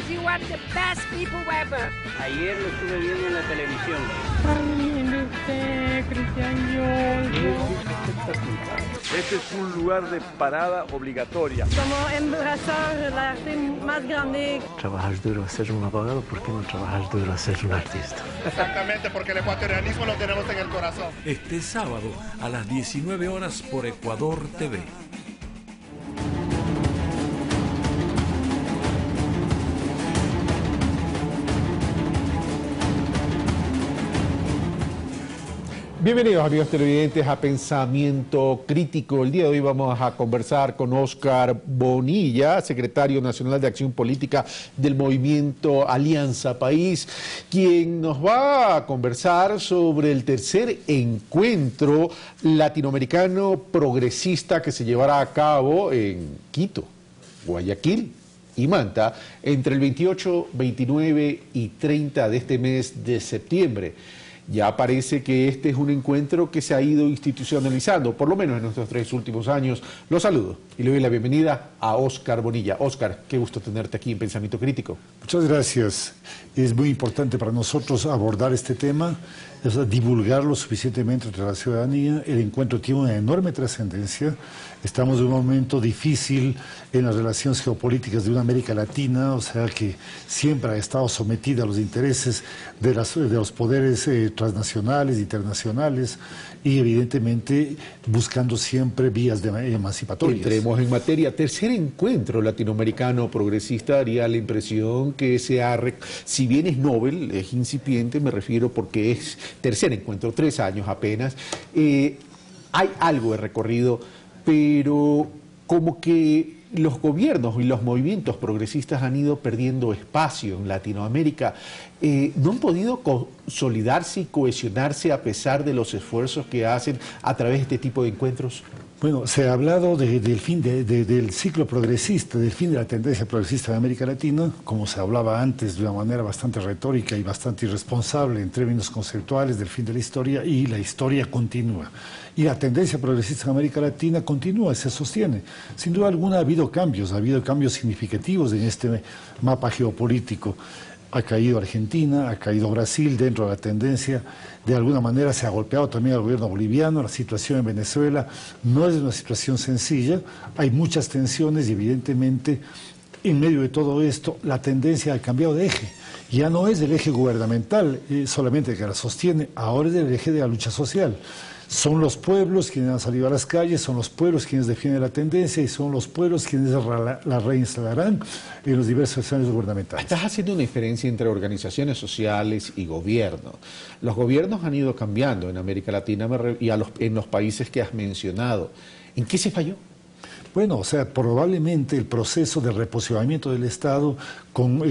S33: You are the best people ever.
S34: Ayer lo estuve viendo en la televisión.
S35: Este es un lugar de parada obligatoria.
S33: Como embarazar el arte más grande.
S36: Trabajas duro a ser un abogado, ¿por qué no trabajas duro a ser un artista?
S37: Exactamente, porque el ecuatorianismo lo tenemos en el corazón.
S38: Este sábado a las 19 horas por Ecuador TV.
S39: Bienvenidos amigos televidentes a Pensamiento Crítico. El día de hoy vamos a conversar con Óscar Bonilla, secretario nacional de Acción Política del movimiento Alianza País, quien nos va a conversar sobre el tercer encuentro latinoamericano progresista que se llevará a cabo en Quito, Guayaquil y Manta entre el 28, 29 y 30 de este mes de septiembre. Ya parece que este es un encuentro que se ha ido institucionalizando, por lo menos en nuestros 3 últimos años. Los saludo y le doy la bienvenida a Óscar Bonilla. Óscar, qué gusto tenerte aquí en Pensamiento Crítico.
S40: Muchas gracias. Es muy importante para nosotros abordar este tema, divulgarlo suficientemente entre la ciudadanía. El encuentro tiene una enorme trascendencia. Estamos en un momento difícil en las relaciones geopolíticas de una América Latina, o sea que siempre ha estado sometida a los intereses de los poderes transnacionales, internacionales y evidentemente buscando siempre vías emancipatorias.
S39: Entremos en materia. Tercer encuentro latinoamericano progresista, daría la impresión que si bien es Nobel, es incipiente, me refiero porque es tercer encuentro, 3 años apenas, hay algo de recorrido, pero como que los gobiernos y los movimientos progresistas han ido perdiendo espacio en Latinoamérica. ¿No han podido consolidarse y cohesionarse a pesar de los esfuerzos que hacen a través de este tipo de encuentros?
S40: Bueno, se ha hablado del fin del ciclo progresista, del fin de la tendencia progresista de América Latina, como se hablaba antes de una manera bastante retórica y bastante irresponsable en términos conceptuales del fin de la historia, y la historia continúa. Y la tendencia progresista en América Latina continúa y se sostiene. Sin duda alguna ha habido cambios significativos en este mapa geopolítico. Ha caído Argentina, ha caído Brasil dentro de la tendencia. De alguna manera se ha golpeado también al gobierno boliviano. La situación en Venezuela no es una situación sencilla. Hay muchas tensiones y evidentemente en medio de todo esto, la tendencia ha cambiado de eje. Ya no es el eje gubernamental solamente que la sostiene, ahora es el eje de la lucha social. Son los pueblos quienes han salido a las calles, son los pueblos quienes defienden la tendencia y son los pueblos quienes la reinstalarán en los diversos escenarios gubernamentales.
S39: Estás haciendo una diferencia entre organizaciones sociales y gobierno. Los gobiernos han ido cambiando en América Latina y en los países que has mencionado. ¿En qué se falló?
S40: Bueno, o sea, probablemente el proceso de reposicionamiento del Estado con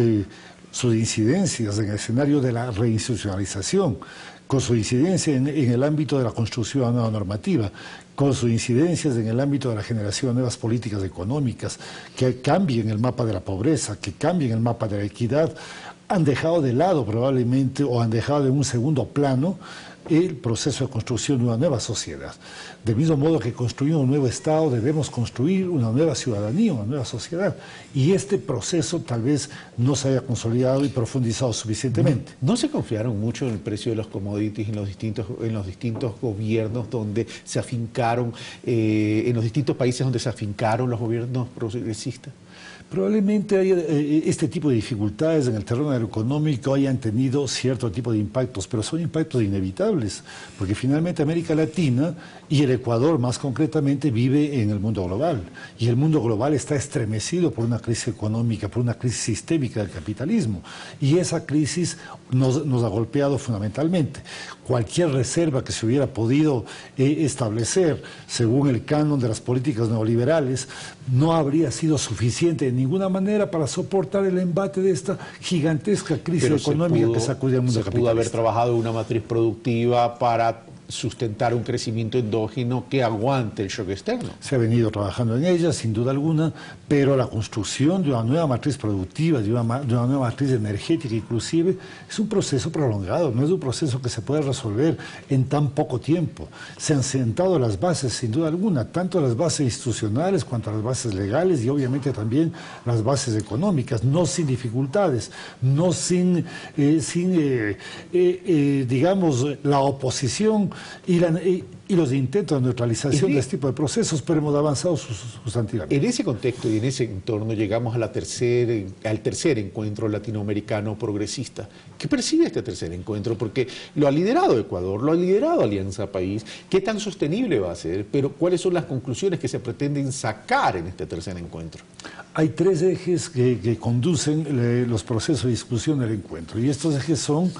S40: sus incidencias en el escenario de la reinstitucionalización, con su incidencia en el ámbito de la construcción de una nueva normativa, con sus incidencias en el ámbito de la generación de nuevas políticas económicas, que cambien el mapa de la pobreza, que cambien el mapa de la equidad, han dejado de lado probablemente o han dejado en un segundo plano el proceso de construcción de una nueva sociedad. Del mismo modo que construimos un nuevo Estado, debemos construir una nueva ciudadanía, una nueva sociedad. Y este proceso tal vez no se haya consolidado y profundizado suficientemente.
S39: ¿No se confiaron mucho en el precio de los commodities en los distintos gobiernos donde se afincaron, en los distintos países donde se afincaron los gobiernos progresistas?
S40: Probablemente este tipo de dificultades en el terreno económico hayan tenido cierto tipo de impactos, pero son impactos inevitables, porque finalmente América Latina y el Ecuador más concretamente vive en el mundo global, y el mundo global está estremecido por una crisis económica, por una crisis sistémica del capitalismo, y esa crisis nos ha golpeado fundamentalmente. Cualquier reserva que se hubiera podido establecer según el canon de las políticas neoliberales no habría sido suficiente de ninguna manera para soportar el embate de esta gigantesca crisis económica que sacude al mundo capitalista.
S39: Se pudo haber trabajado una matriz productiva para sustentar un crecimiento endógeno que aguante el shock externo.
S40: Se ha venido trabajando en ella, sin duda alguna, pero la construcción de una nueva matriz productiva, de una nueva matriz energética inclusive, es un proceso prolongado, no es un proceso que se puede resolver en tan poco tiempo. Se han sentado las bases, sin duda alguna, tanto las bases institucionales cuanto las bases legales y obviamente también las bases económicas, no sin dificultades, no sin digamos, la oposición y los intentos de neutralización de este tipo de procesos, pero hemos avanzado sustantivamente.
S39: En ese contexto y en ese entorno llegamos al tercer encuentro latinoamericano progresista. ¿Qué persigue este tercer encuentro? Porque lo ha liderado Ecuador, lo ha liderado Alianza País. ¿Qué tan sostenible va a ser? Pero ¿cuáles son las conclusiones que se pretenden sacar en este tercer encuentro?
S40: Hay tres ejes que conducen los procesos de discusión del encuentro, y estos ejes son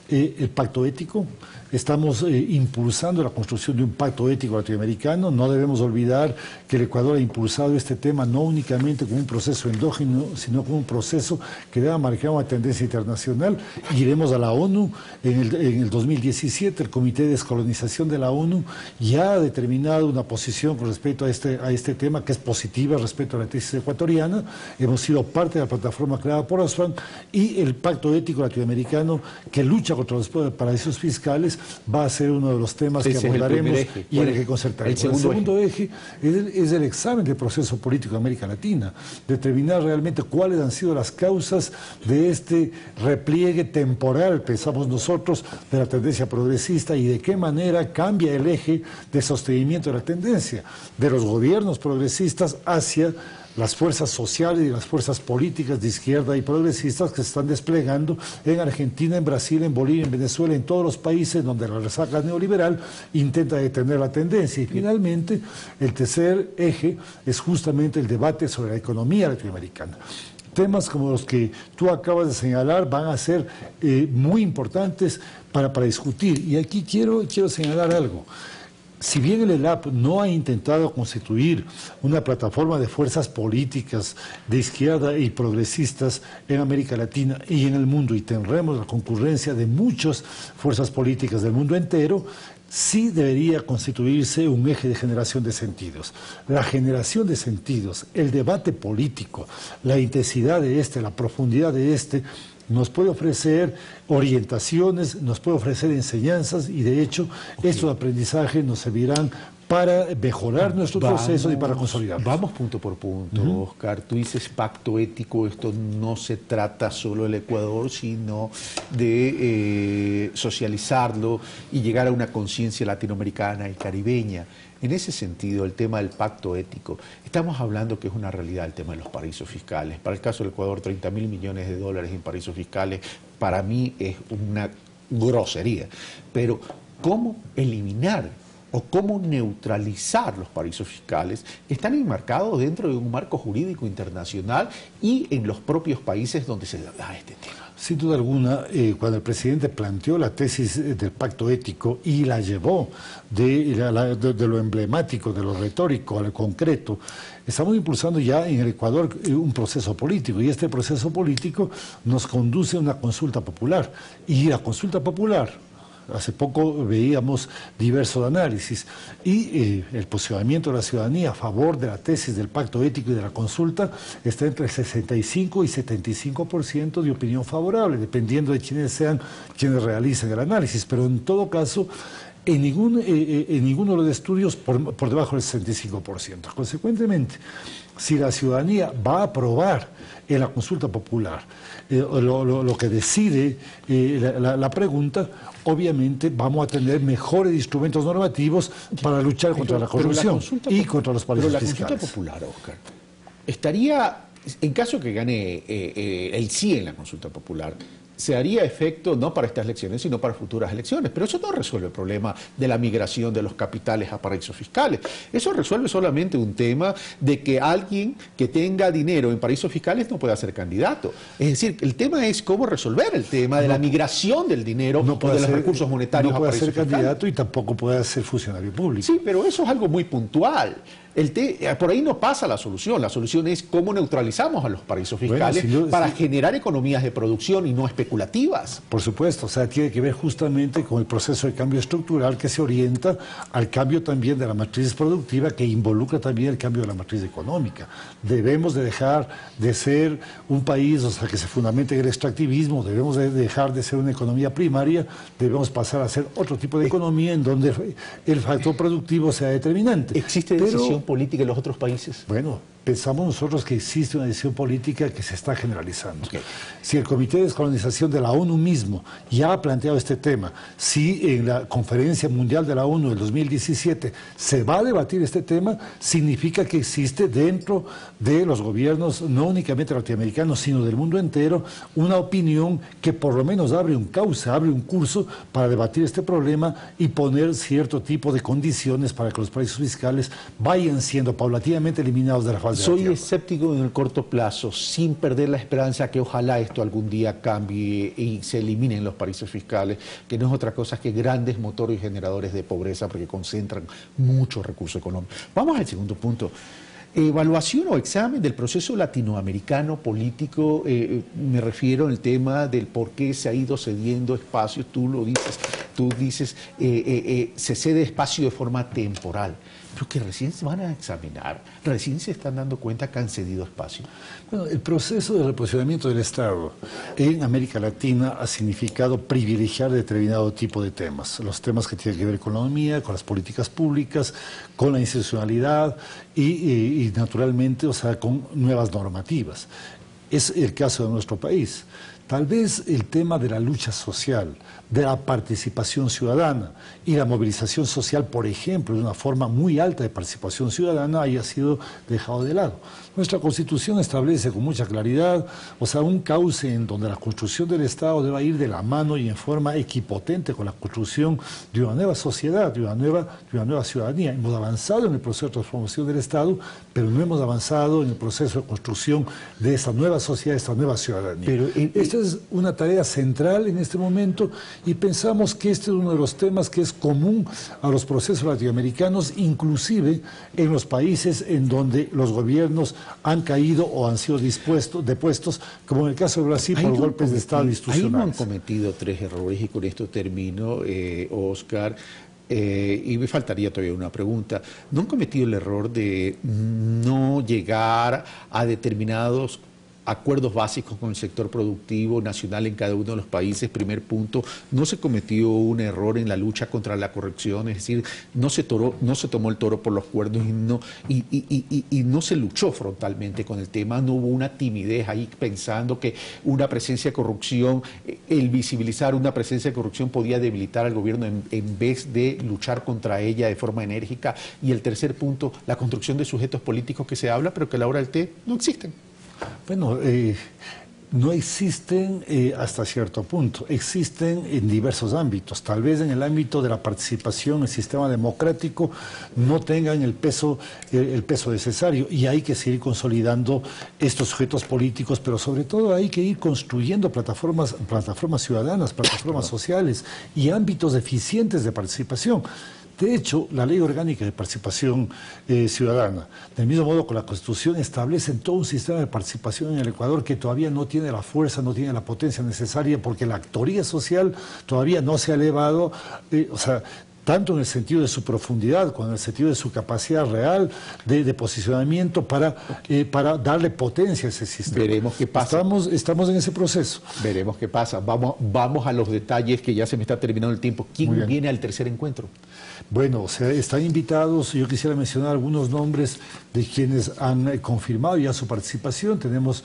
S40: el pacto ético. Estamos impulsando la construcción de un pacto ético latinoamericano. No debemos olvidar que el Ecuador ha impulsado este tema no únicamente como un proceso endógeno, sino como un proceso que debe marcar una tendencia internacional. Iremos a la ONU en el 2017. El Comité de Descolonización de la ONU ya ha determinado una posición con respecto a este tema que es positiva respecto a la tesis ecuatoriana. Hemos sido parte de la plataforma creada por Oxfam, y el pacto ético latinoamericano que lucha contra los paraísos fiscales va a ser uno de los temas que abordaremos y en el que concertaremos. El segundo eje es el examen del proceso político de América Latina, determinar realmente cuáles han sido las causas de este repliegue temporal, pensamos nosotros, de la tendencia progresista, y de qué manera cambia el eje de sostenimiento de la tendencia de los gobiernos progresistas hacia las fuerzas sociales y las fuerzas políticas de izquierda y progresistas que se están desplegando en Argentina, en Brasil, en Bolivia, en Venezuela, en todos los países donde la resaca neoliberal intenta detener la tendencia. Y finalmente, el tercer eje es justamente el debate sobre la economía latinoamericana. Temas como los que tú acabas de señalar van a ser muy importantes para discutir. Y aquí quiero señalar algo. Si bien el ELAP no ha intentado constituir una plataforma de fuerzas políticas de izquierda y progresistas en América Latina y en el mundo, y tendremos la concurrencia de muchas fuerzas políticas del mundo entero, sí debería constituirse un eje de generación de sentidos. La generación de sentidos, el debate político, la intensidad de la profundidad de nos puede ofrecer orientaciones, nos puede ofrecer enseñanzas, y de hecho estos aprendizajes nos servirán para mejorar nuestro proceso y para consolidar.
S39: Vamos punto por punto, Oscar. Tú dices pacto ético, esto no se trata solo del Ecuador, sino de socializarlo y llegar a una conciencia latinoamericana y caribeña. En ese sentido, el tema del pacto ético, estamos hablando que es una realidad el tema de los paraísos fiscales. Para el caso del Ecuador, 30.000 millones de dólares en paraísos fiscales, para mí es una grosería. Pero, ¿cómo eliminar o cómo neutralizar los paraísos fiscales? Están enmarcados dentro de un marco jurídico internacional y en los propios países donde se da este tema.
S40: Sin duda alguna, cuando el presidente planteó la tesis del pacto ético y la llevó de lo emblemático, de lo retórico a lo concreto, estamos impulsando ya en el Ecuador un proceso político, y este proceso político nos conduce a una consulta popular. Y la consulta popular, hace poco veíamos diversos análisis, y el posicionamiento de la ciudadanía a favor de la tesis del pacto ético y de la consulta está entre 65 y 75% de opinión favorable, dependiendo de quiénes sean quienes realicen el análisis, pero en todo caso en ninguno de los estudios por debajo del 65%. Consecuentemente, si la ciudadanía va a aprobar en la consulta popular lo que decide la pregunta, obviamente vamos a tener mejores instrumentos normativos para luchar contra la corrupción y contra los paraísos fiscales.
S39: Pero la consulta popular, Oscar, estaría, en caso que gane el sí en la consulta popular, se haría efecto no para estas elecciones, sino para futuras elecciones. Pero eso no resuelve el problema de la migración de los capitales a paraísos fiscales. Eso resuelve solamente un tema de que alguien que tenga dinero en paraísos fiscales no pueda ser candidato. Es decir, el tema es cómo resolver el tema de la migración del dinero o de los recursos monetarios a paraísos fiscales.
S40: No puede ser candidato y tampoco puede ser funcionario público.
S39: Sí, pero eso es algo muy puntual. Por ahí no pasa la solución es cómo neutralizamos a los paraísos fiscales para generar economías de producción y no especulativas.
S40: Por supuesto, o sea, tiene que ver justamente con el proceso de cambio estructural que se orienta al cambio también de la matriz productiva, que involucra también el cambio de la matriz económica. Debemos de dejar de ser un país, o sea, que se fundamente en el extractivismo, debemos de dejar de ser una economía primaria, debemos pasar a ser otro tipo de economía en donde el factor productivo sea determinante.
S39: ¿Existe decisión política en los otros países?
S40: Bueno, pensamos nosotros que existe una decisión política que se está generalizando. Si el Comité de Descolonización de la ONU mismo ya ha planteado este tema, si en la Conferencia Mundial de la ONU del 2017 se va a debatir este tema, significa que existe dentro de los gobiernos, no únicamente latinoamericanos, sino del mundo entero, una opinión que por lo menos abre un cauce, abre un curso para debatir este problema y poner cierto tipo de condiciones para que los paraísos fiscales vayan siendo paulatinamente eliminados de la faz.
S39: Soy escéptico en el corto plazo, sin perder la esperanza que ojalá esto algún día cambie y se eliminen los paraísos fiscales, que no es otra cosa que grandes motores generadores de pobreza porque concentran muchos recursos económicos. Vamos al segundo punto. Evaluación o examen del proceso latinoamericano político, me refiero al tema del por qué se ha ido cediendo espacios, tú dices, se cede espacio de forma temporal, pero que recién se van a examinar, recién se están dando cuenta que han cedido espacio.
S40: Bueno, el proceso de reposicionamiento del Estado en América Latina ha significado privilegiar determinado tipo de temas, los temas que tienen que ver con la economía, con las políticas públicas, con la institucionalidad y naturalmente, o sea, con nuevas normativas. Es el caso de nuestro país. Tal vez el tema de la lucha social, de la participación ciudadana y la movilización social, por ejemplo, de una forma muy alta de participación ciudadana, haya sido dejado de lado. Nuestra Constitución establece con mucha claridad, o sea, un cauce en donde la construcción del Estado deba ir de la mano y en forma equipotente con la construcción de una nueva sociedad, de una nueva ciudadanía. Hemos avanzado en el proceso de transformación del Estado, pero no hemos avanzado en el proceso de construcción de esta nueva sociedad, de esta nueva ciudadanía. Pero esta es una tarea central en este momento y pensamos que este es uno de los temas que es común a los procesos latinoamericanos, inclusive en los países en donde los gobiernos han caído o han sido depuestos, como en el caso de Brasil, por golpes de Estado institucionales.
S39: Ahí no han cometido 3 errores y con esto termino, Oscar. Y me faltaría todavía una pregunta. ¿No han cometido el error de no llegar a determinados acuerdos básicos con el sector productivo nacional en cada uno de los países. Primer punto, no se cometió un error en la lucha contra la corrupción, es decir, no se tomó el toro por los cuernos y no se luchó frontalmente con el tema, no hubo una timidez ahí pensando que una presencia de corrupción, el visibilizar una presencia de corrupción podía debilitar al gobierno en vez de luchar contra ella de forma enérgica. Y el tercer punto, la construcción de sujetos políticos que se habla, pero que a la hora del té no existen.
S40: Bueno, no existen hasta cierto punto, existen en diversos ámbitos. Tal vez en el ámbito de la participación, el sistema democrático no tengan el peso necesario y hay que seguir consolidando estos sujetos políticos, pero sobre todo hay que ir construyendo plataformas ciudadanas, plataformas sociales y ámbitos eficientes de participación. De hecho, la Ley Orgánica de Participación Ciudadana, del mismo modo que la Constitución, establece todo un sistema de participación en el Ecuador que todavía no tiene la fuerza, no tiene la potencia necesaria, porque la actoría social todavía no se ha elevado, tanto en el sentido de su profundidad como en el sentido de su capacidad real de posicionamiento para darle potencia a ese sistema.
S39: Veremos qué pasa.
S40: Estamos en ese proceso.
S39: Veremos qué pasa. Vamos a los detalles, que ya se me está terminando el tiempo. ¿Quién viene al tercer encuentro?
S40: Bueno, están invitados, yo quisiera mencionar algunos nombres de quienes han confirmado ya su participación. Tenemos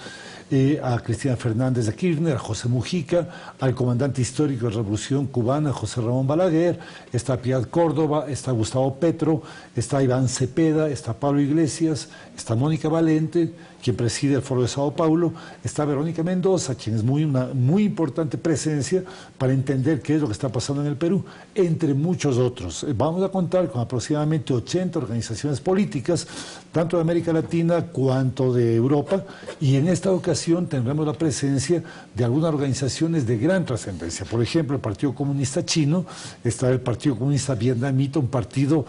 S40: a Cristina Fernández de Kirchner, a José Mujica, al comandante histórico de la Revolución Cubana, José Ramón Balaguer, está Piedad Córdoba, está Gustavo Petro, está Iván Cepeda, está Pablo Iglesias, está Mónica Valente, quien preside el Foro de Sao Paulo, está Verónica Mendoza, quien es una muy importante presencia para entender qué es lo que está pasando en el Perú, entre muchos otros. Vamos a contar con aproximadamente 80 organizaciones políticas, tanto de América Latina cuanto de Europa, y en esta ocasión tendremos la presencia de algunas organizaciones de gran trascendencia. Por ejemplo, el Partido Comunista Chino, está el Partido Comunista Vietnamita, un partido,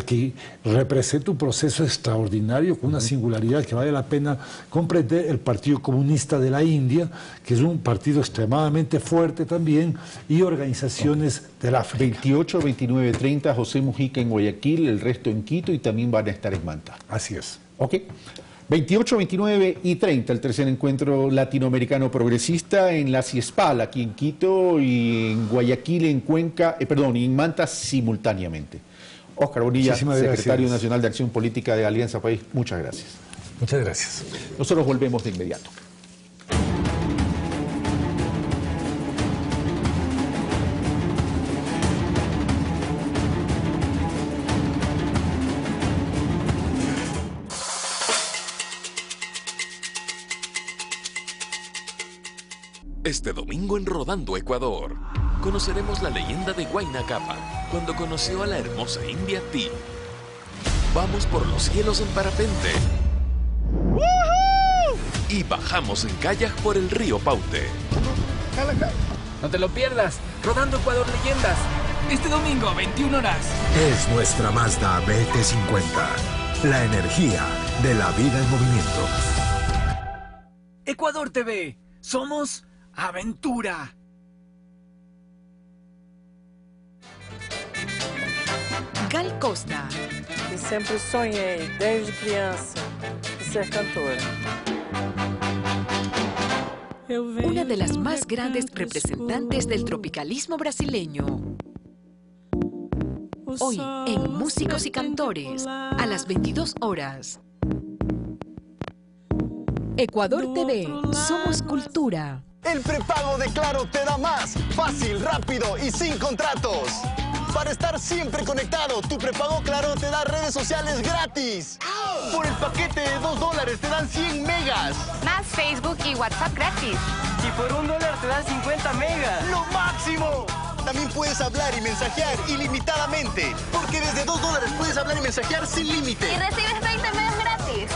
S40: que representa un proceso extraordinario, con una singularidad que vale la pena comprender. El Partido Comunista de la India, que es un partido extremadamente fuerte también, y organizaciones del África.
S39: 28, 29, 30, José Mujica en Guayaquil, el resto en Quito, y también van a estar en Manta.
S40: Así es.
S39: Ok. 28, 29 y 30, el tercer encuentro latinoamericano progresista en la CIESPAL, aquí en Quito, y en Guayaquil, en Cuenca, y en Manta simultáneamente. Óscar Bonilla, secretario nacional de Acción Política de Alianza País, muchas gracias.
S40: Muchas gracias.
S39: Nosotros volvemos de inmediato.
S7: Este domingo en Rodando Ecuador, conoceremos la leyenda de Huayna Capac, cuando conoció a la hermosa India Ti. Vamos por los cielos en parapente. Y bajamos en kayak por el río Paute.
S5: No te lo pierdas, Rodando Ecuador Leyendas, este domingo a 21 horas.
S1: Es nuestra Mazda BT50, la energía de la vida en movimiento.
S5: Ecuador TV, somos aventura.
S2: Gal Costa.
S33: Eu sempre sonhei, desde criança, de ser cantora.
S2: Una de las más grandes representantes del tropicalismo brasileño. Hoy, en Músicos y Cantores, a las 22 horas. Ecuador TV, somos cultura.
S3: El prepago de Claro te da más, fácil, rápido y sin contratos. Para estar siempre conectado, tu prepago Claro te da redes sociales gratis. Por el paquete de $2 te dan 100 megas.
S4: Más Facebook y WhatsApp gratis.
S3: Y por $1 te dan 50 megas. ¡Lo máximo! También puedes hablar y mensajear ilimitadamente. Porque desde $2 puedes hablar y mensajear sin límite.
S4: Y recibes 20 megas gratis.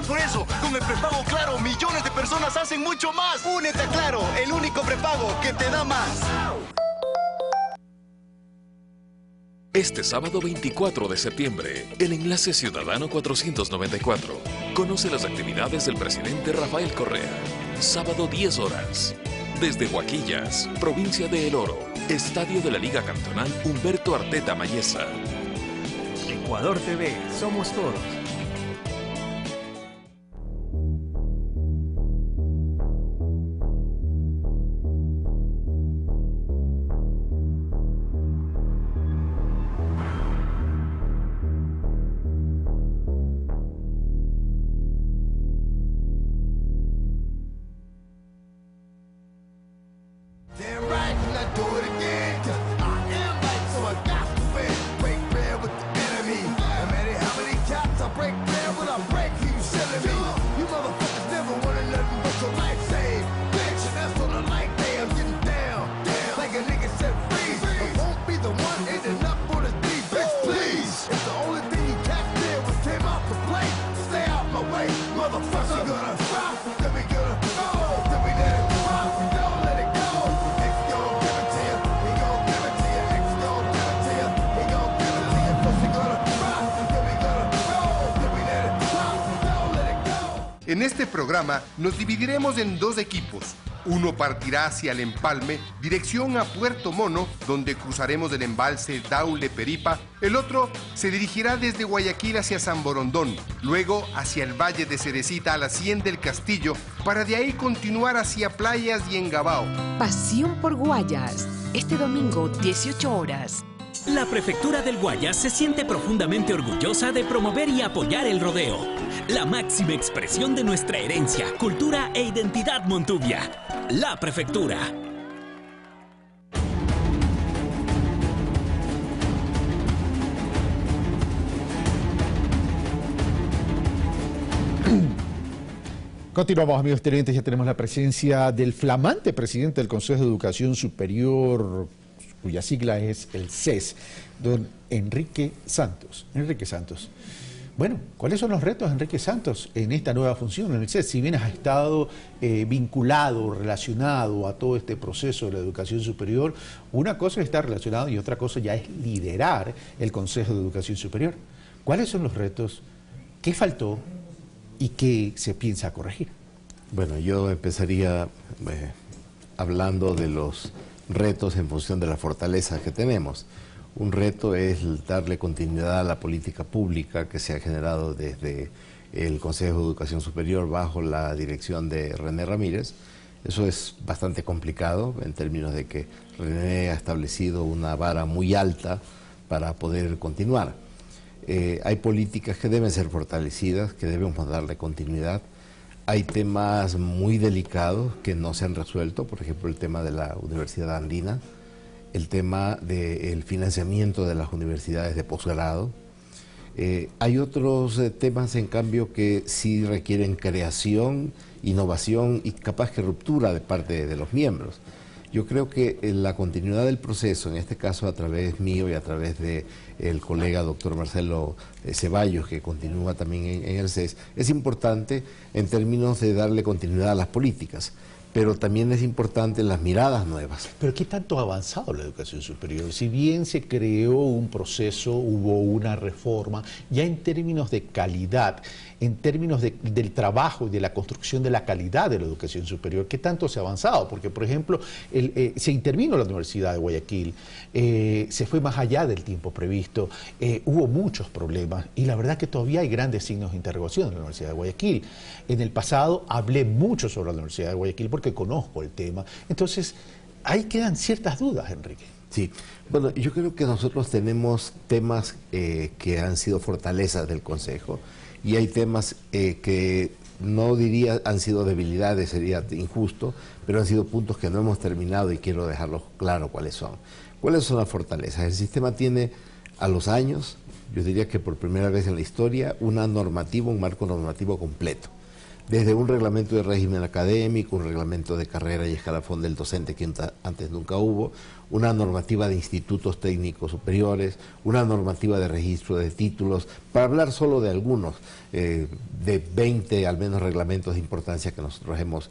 S3: Por eso, con el prepago Claro, millones de personas hacen mucho más. Únete a Claro, el único prepago que te da más.
S7: Este sábado 24 de septiembre, el Enlace Ciudadano 494. Conoce las actividades del presidente Rafael Correa. Sábado 10 horas. Desde Huaquillas, provincia de El Oro, Estadio de la Liga Cantonal Humberto Arteta Mayesa.
S6: Ecuador TV, somos todos.
S8: En este programa nos dividiremos en dos equipos. Uno partirá hacia el empalme, dirección a Puerto Mono, donde cruzaremos el embalse Daule Peripa. El otro se dirigirá desde Guayaquil hacia San Borondón, luego hacia el Valle de Cerecita a la Hacienda del Castillo, para de ahí continuar hacia Playas y Engabao.
S2: Pasión por Guayas, este domingo, 18 horas.
S9: La Prefectura del Guayas se siente profundamente orgullosa de promover y apoyar el rodeo, la máxima expresión de nuestra herencia, cultura e identidad montuvia. La Prefectura.
S39: Continuamos, amigos televidentes, ya tenemos la presencia del flamante presidente del Consejo de Educación Superior, cuya sigla es el CES, don Enrique Santos. Enrique Santos. Bueno, ¿cuáles son los retos, Enrique Santos, en esta nueva función en el CES? Si bien has estado vinculado, relacionado a todo este proceso de la educación superior, una cosa es estar relacionado y otra cosa ya es liderar el Consejo de Educación Superior. ¿Cuáles son los retos? ¿Qué faltó y qué se piensa corregir?
S10: Bueno, yo empezaría hablando de los retos en función de las fortalezas que tenemos. Un reto es darle continuidad a la política pública que se ha generado desde el Consejo de Educación Superior bajo la dirección de René Ramírez. Eso es bastante complicado en términos de que René ha establecido una vara muy alta para poder continuar. Hay políticas que deben ser fortalecidas, que debemos darle continuidad. Hay temas muy delicados que no se han resuelto, por ejemplo el tema de la Universidad Andina, el tema del financiamiento de las universidades de posgrado. Hay otros temas, en cambio, que sí requieren creación, innovación y capaz que ruptura de parte de los miembros. Yo creo que la continuidad del proceso, en este caso a través mío y a través del colega doctor Marcelo Ceballos, que continúa también en el CES, es importante en términos de darle continuidad a las políticas. Pero también es importante las miradas nuevas.
S39: ¿Pero qué tanto ha avanzado la educación superior? Si bien se creó un proceso, hubo una reforma, ya en términos de calidad, en términos del trabajo y de la construcción de la calidad de la educación superior, ¿qué tanto se ha avanzado? Porque, por ejemplo, se intervino la Universidad de Guayaquil, se fue más allá del tiempo previsto, hubo muchos problemas y la verdad que todavía hay grandes signos de interrogación en la Universidad de Guayaquil. En el pasado hablé mucho sobre la Universidad de Guayaquil porque conozco el tema. Entonces, ahí quedan ciertas dudas, Enrique.
S10: Sí, bueno, yo creo que nosotros tenemos temas que han sido fortalezas del Consejo y hay temas que no diría han sido debilidades, sería injusto, pero han sido puntos que no hemos terminado y quiero dejarlos claro cuáles son. ¿Cuáles son las fortalezas? El sistema tiene a los años, yo diría que por primera vez en la historia, una normativa, un marco normativo completo. Desde un reglamento de régimen académico, un reglamento de carrera y escalafón del docente que antes nunca hubo, una normativa de institutos técnicos superiores, una normativa de registro de títulos, para hablar solo de algunos, de 20 al menos reglamentos de importancia que nosotros hemos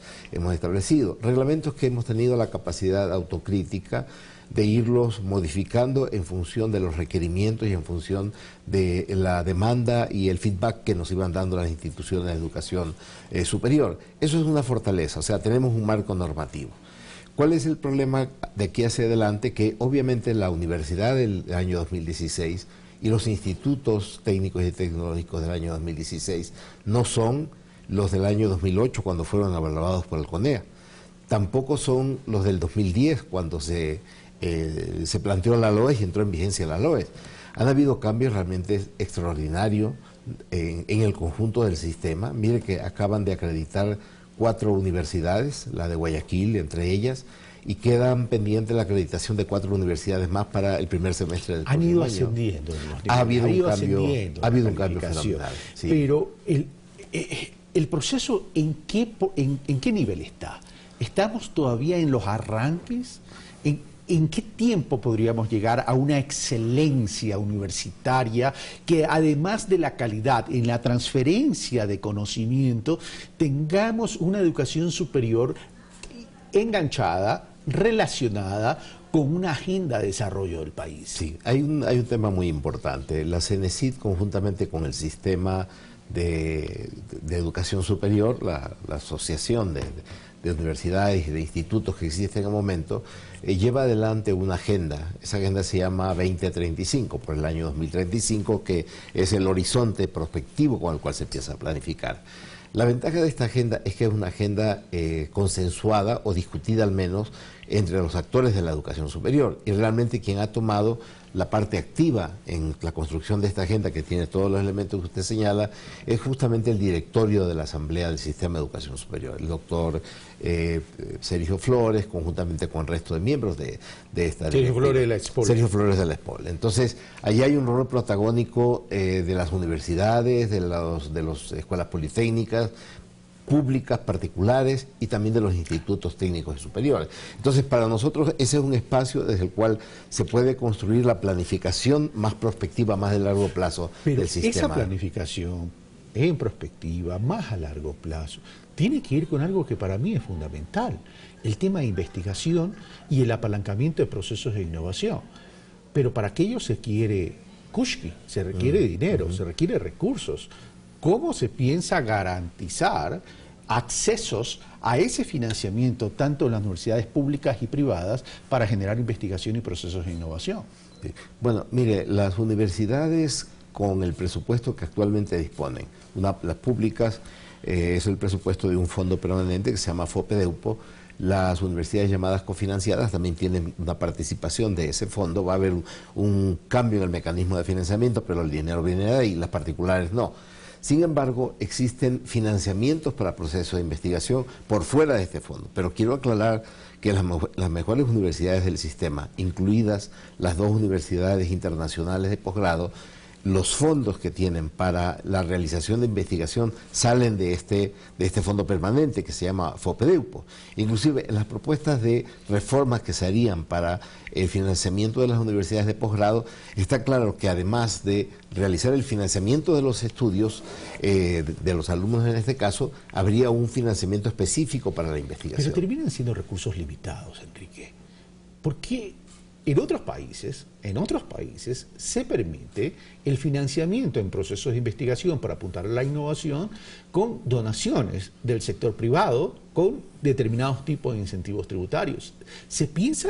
S10: establecido. Reglamentos que hemos tenido la capacidad autocrítica de irlos modificando en función de los requerimientos y en función de la demanda y el feedback que nos iban dando las instituciones de educación superior. Eso es una fortaleza, o sea, tenemos un marco normativo. ¿Cuál es el problema de aquí hacia adelante? Que obviamente la universidad del año 2016 y los institutos técnicos y tecnológicos del año 2016 no son los del año 2008 cuando fueron avalados por el CONEA. Tampoco son los del 2010 cuando se planteó la LOES y entró en vigencia la LOES. Han habido cambios realmente extraordinarios en el conjunto del sistema. Mire que acaban de acreditar 4 universidades, la de Guayaquil entre ellas, y quedan pendientes la acreditación de 4 universidades más para el primer semestre del próximo año. Han ido ascendiendo. Ha habido un cambio fenomenal. Sí.
S39: Pero el proceso, ¿en qué nivel está? ¿Estamos todavía en los arranques? ¿En qué tiempo podríamos llegar a una excelencia universitaria que, además de la calidad en la transferencia de conocimiento, tengamos una educación superior enganchada, relacionada con una agenda de desarrollo del país?
S10: Sí, hay un tema muy importante. La CENESID, conjuntamente con el sistema de educación superior, la asociación de universidades y de institutos que existe en el momento, lleva adelante una agenda. Esa agenda se llama 2035, por el año 2035, que es el horizonte prospectivo con el cual se empieza a planificar. La ventaja de esta agenda es que es una agenda consensuada o discutida al menos entre los actores de la educación superior, y realmente quien ha tomado la parte activa en la construcción de esta agenda, que tiene todos los elementos que usted señala, es justamente el directorio de la Asamblea del Sistema de Educación Superior, el doctor Sergio Flores, conjuntamente con el resto de miembros de esta
S39: Sergio Flores de la ESPOL.
S10: Sergio Flores de la ESPOL. Entonces, allí hay un rol protagónico de las universidades, de las escuelas politécnicas, públicas, particulares, y también de los institutos técnicos y superiores. Entonces, para nosotros ese es un espacio desde el cual se puede construir la planificación más prospectiva, más de largo plazo del sistema.
S39: Esa planificación en prospectiva, más a largo plazo, tiene que ir con algo que para mí es fundamental, el tema de investigación y el apalancamiento de procesos de innovación. Pero para aquello se quiere kushki, se requiere dinero, se requiere recursos. ¿Cómo se piensa garantizar accesos a ese financiamiento tanto en las universidades públicas y privadas para generar investigación y procesos de innovación?
S10: Bueno, mire, las universidades con el presupuesto que actualmente disponen, las públicas es el presupuesto de un fondo permanente que se llama FOPEDEUPO. Las universidades llamadas cofinanciadas también tienen una participación de ese fondo. Va a haber un cambio en el mecanismo de financiamiento, pero el dinero viene de ahí, las particulares no. Sin embargo, existen financiamientos para procesos de investigación por fuera de este fondo. Pero quiero aclarar que las mejores universidades del sistema, incluidas las 2 universidades internacionales de posgrado, los fondos que tienen para la realización de investigación salen de este fondo permanente que se llama FOPEDEUPO. Inclusive en las propuestas de reformas que se harían para el financiamiento de las universidades de posgrado, está claro que además de realizar el financiamiento de los estudios de los alumnos en este caso, habría un financiamiento específico para la investigación.
S39: Pero terminan siendo recursos limitados, Enrique. ¿Por qué en otros países se permite el financiamiento en procesos de investigación para apuntar a la innovación con donaciones del sector privado con determinados tipos de incentivos tributarios? ¿Se piensa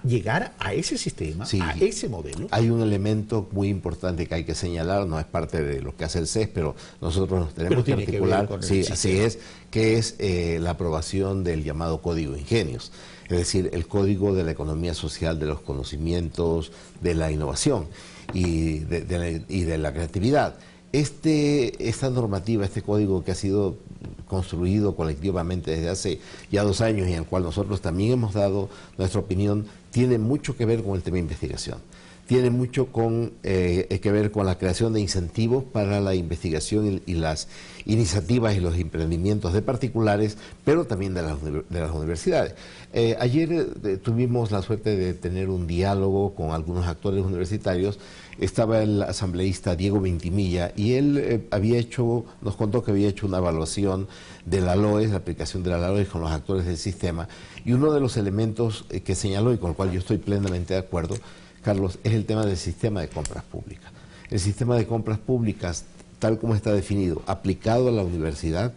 S39: llegar a ese sistema, a ese modelo?
S10: Hay un elemento muy importante que hay que señalar, no es parte de lo que hace el CES, pero nosotros nos tenemos que articular, sí, así es, que es la aprobación del llamado Código Ingenios. Es decir, el código de la economía social, de los conocimientos, de la innovación y de la creatividad. Esta normativa, este código que ha sido construido colectivamente desde hace ya 2 años y en el cual nosotros también hemos dado nuestra opinión, tiene mucho que ver con el tema de investigación. Tiene mucho que ver con la creación de incentivos para la investigación y las iniciativas y los emprendimientos de particulares, pero también de las universidades. Ayer tuvimos la suerte de tener un diálogo con algunos actores universitarios. Estaba el asambleísta Diego Ventimilla y él nos contó que había hecho una evaluación de la LOES, la aplicación de la LOES con los actores del sistema, y uno de los elementos que señaló y con el cual yo estoy plenamente de acuerdo, Carlos, es el tema del sistema de compras públicas. El sistema de compras públicas, tal como está definido, aplicado a la universidad,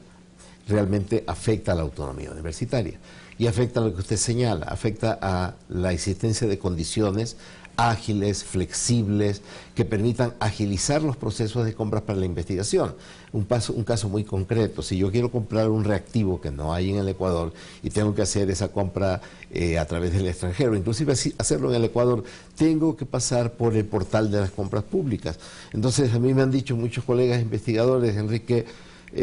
S10: realmente afecta a la autonomía universitaria. Y afecta a lo que usted señala, afecta a la existencia de condiciones ágiles, flexibles, que permitan agilizar los procesos de compras para la investigación. Un caso muy concreto: si yo quiero comprar un reactivo que no hay en el Ecuador y tengo que hacer esa compra a través del extranjero, inclusive hacerlo en el Ecuador, tengo que pasar por el portal de las compras públicas. Entonces, a mí me han dicho muchos colegas investigadores, Enrique,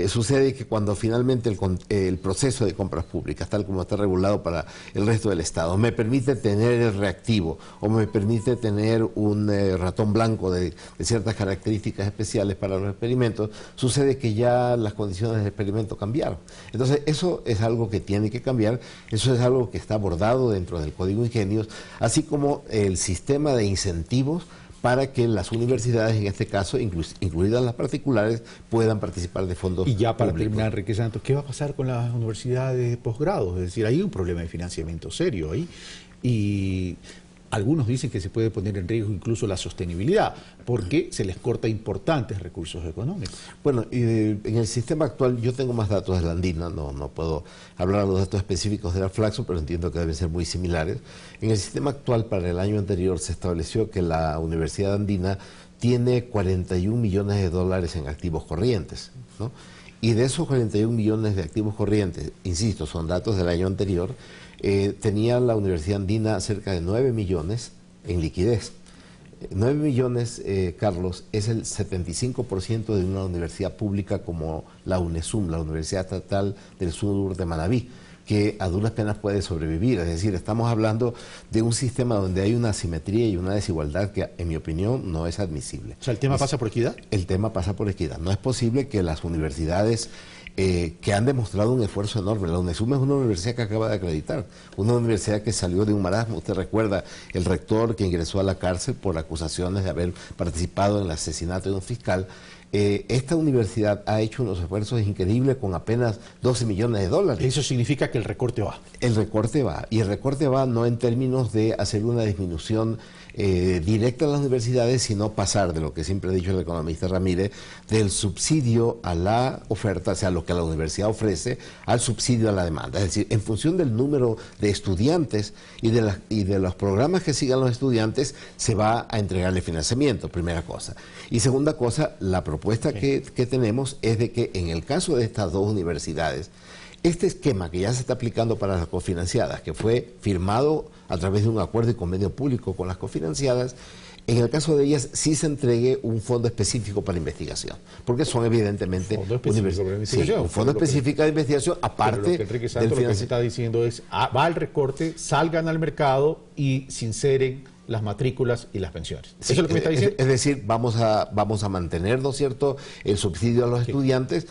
S10: Sucede que cuando finalmente el proceso de compras públicas, tal como está regulado para el resto del Estado, me permite tener el reactivo o me permite tener un ratón blanco de ciertas características especiales para los experimentos, sucede que ya las condiciones del experimento cambiaron. Entonces, eso es algo que tiene que cambiar, eso es algo que está abordado dentro del Código Ingenios, así como el sistema de incentivos para que las universidades, en este caso, incluidas las particulares, puedan participar de fondos
S39: Y ya para
S10: públicos.
S39: terminar, Enrique Santos, ¿qué va a pasar con las universidades de posgrado? Es decir, hay un problema de financiamiento serio ahí y algunos dicen que se puede poner en riesgo incluso la sostenibilidad porque se les corta importantes recursos económicos.
S10: Bueno, en el sistema actual, yo tengo más datos de la Andina, no puedo hablar de los datos específicos de la Flaxo, pero entiendo que deben ser muy similares. En el sistema actual, para el año anterior, se estableció que la Universidad Andina tiene 41 millones de dólares en activos corrientes, ¿no? Y de esos 41 millones de activos corrientes, insisto, son datos del año anterior, tenía la Universidad Andina cerca de 9 millones en liquidez. 9 millones, Carlos, es el 75% de una universidad pública como la UNESUM, la Universidad Estatal del Sur de Manabí, que a duras penas puede sobrevivir. Es decir, estamos hablando de un sistema donde hay una asimetría y una desigualdad que, en mi opinión, no es admisible.
S39: O sea, ¿el tema pasa por equidad?
S10: El tema pasa por equidad. No es posible que las universidades que han demostrado un esfuerzo enorme. La UNESUM es una universidad que acaba de acreditar, una universidad que salió de un marasmo. Usted recuerda el rector que ingresó a la cárcel por acusaciones de haber participado en el asesinato de un fiscal. Esta universidad ha hecho unos esfuerzos increíbles con apenas 12 millones de dólares.
S39: Eso significa que el recorte va.
S10: El recorte va, y el recorte va no en términos de hacer una disminución directa a las universidades, sino pasar de lo que siempre ha dicho el economista Ramírez, del subsidio a la oferta, o sea, lo que la universidad ofrece, al subsidio a la demanda. Es decir, en función del número de estudiantes y de los programas que sigan los estudiantes, se va a entregarle financiamiento, primera cosa. Y segunda cosa, la propuesta que tenemos es de que en el caso de estas dos universidades, este esquema que ya se está aplicando para las cofinanciadas, que fue firmado a través de un acuerdo y convenio público con las cofinanciadas, en el caso de ellas sí se entregue un fondo específico para investigación, porque son evidentemente universidades. Sí, un fondo específico de investigación, aparte
S39: pero lo que Enrique Santos lo que se está diciendo es, va al recorte, salgan al mercado y sinceren las matrículas y las pensiones.
S10: Sí,
S39: ¿eso es lo que me está diciendo?
S10: Es decir, vamos a mantener, ¿no es cierto?, el subsidio a los estudiantes,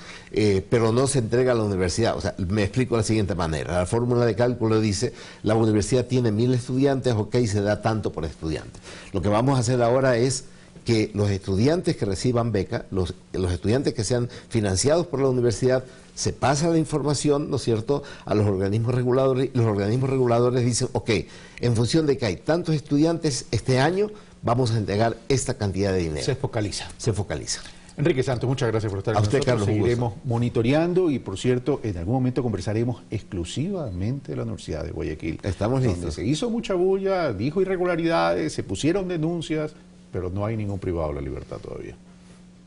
S10: pero no se entrega a la universidad. O sea, me explico de la siguiente manera. La fórmula de cálculo dice, la universidad tiene 1000 estudiantes, ok, se da tanto por estudiante. Lo que vamos a hacer ahora es que los estudiantes que reciban beca, los estudiantes que sean financiados por la universidad, se pasa la información, ¿no es cierto?, a los organismos reguladores, y los organismos reguladores dicen, ok, en función de que hay tantos estudiantes este año, vamos a entregar esta cantidad de dinero.
S39: Se focaliza.
S10: Se focaliza.
S39: Enrique Santos, muchas gracias por estar con
S10: usted,
S39: nosotros.
S10: Carlos,
S39: seguiremos monitoreando y, por cierto, en algún momento conversaremos exclusivamente de la Universidad de Guayaquil.
S10: Estamos listos.
S39: Donde se hizo mucha bulla, dijo irregularidades, se pusieron denuncias, pero no hay ningún privado de la libertad todavía.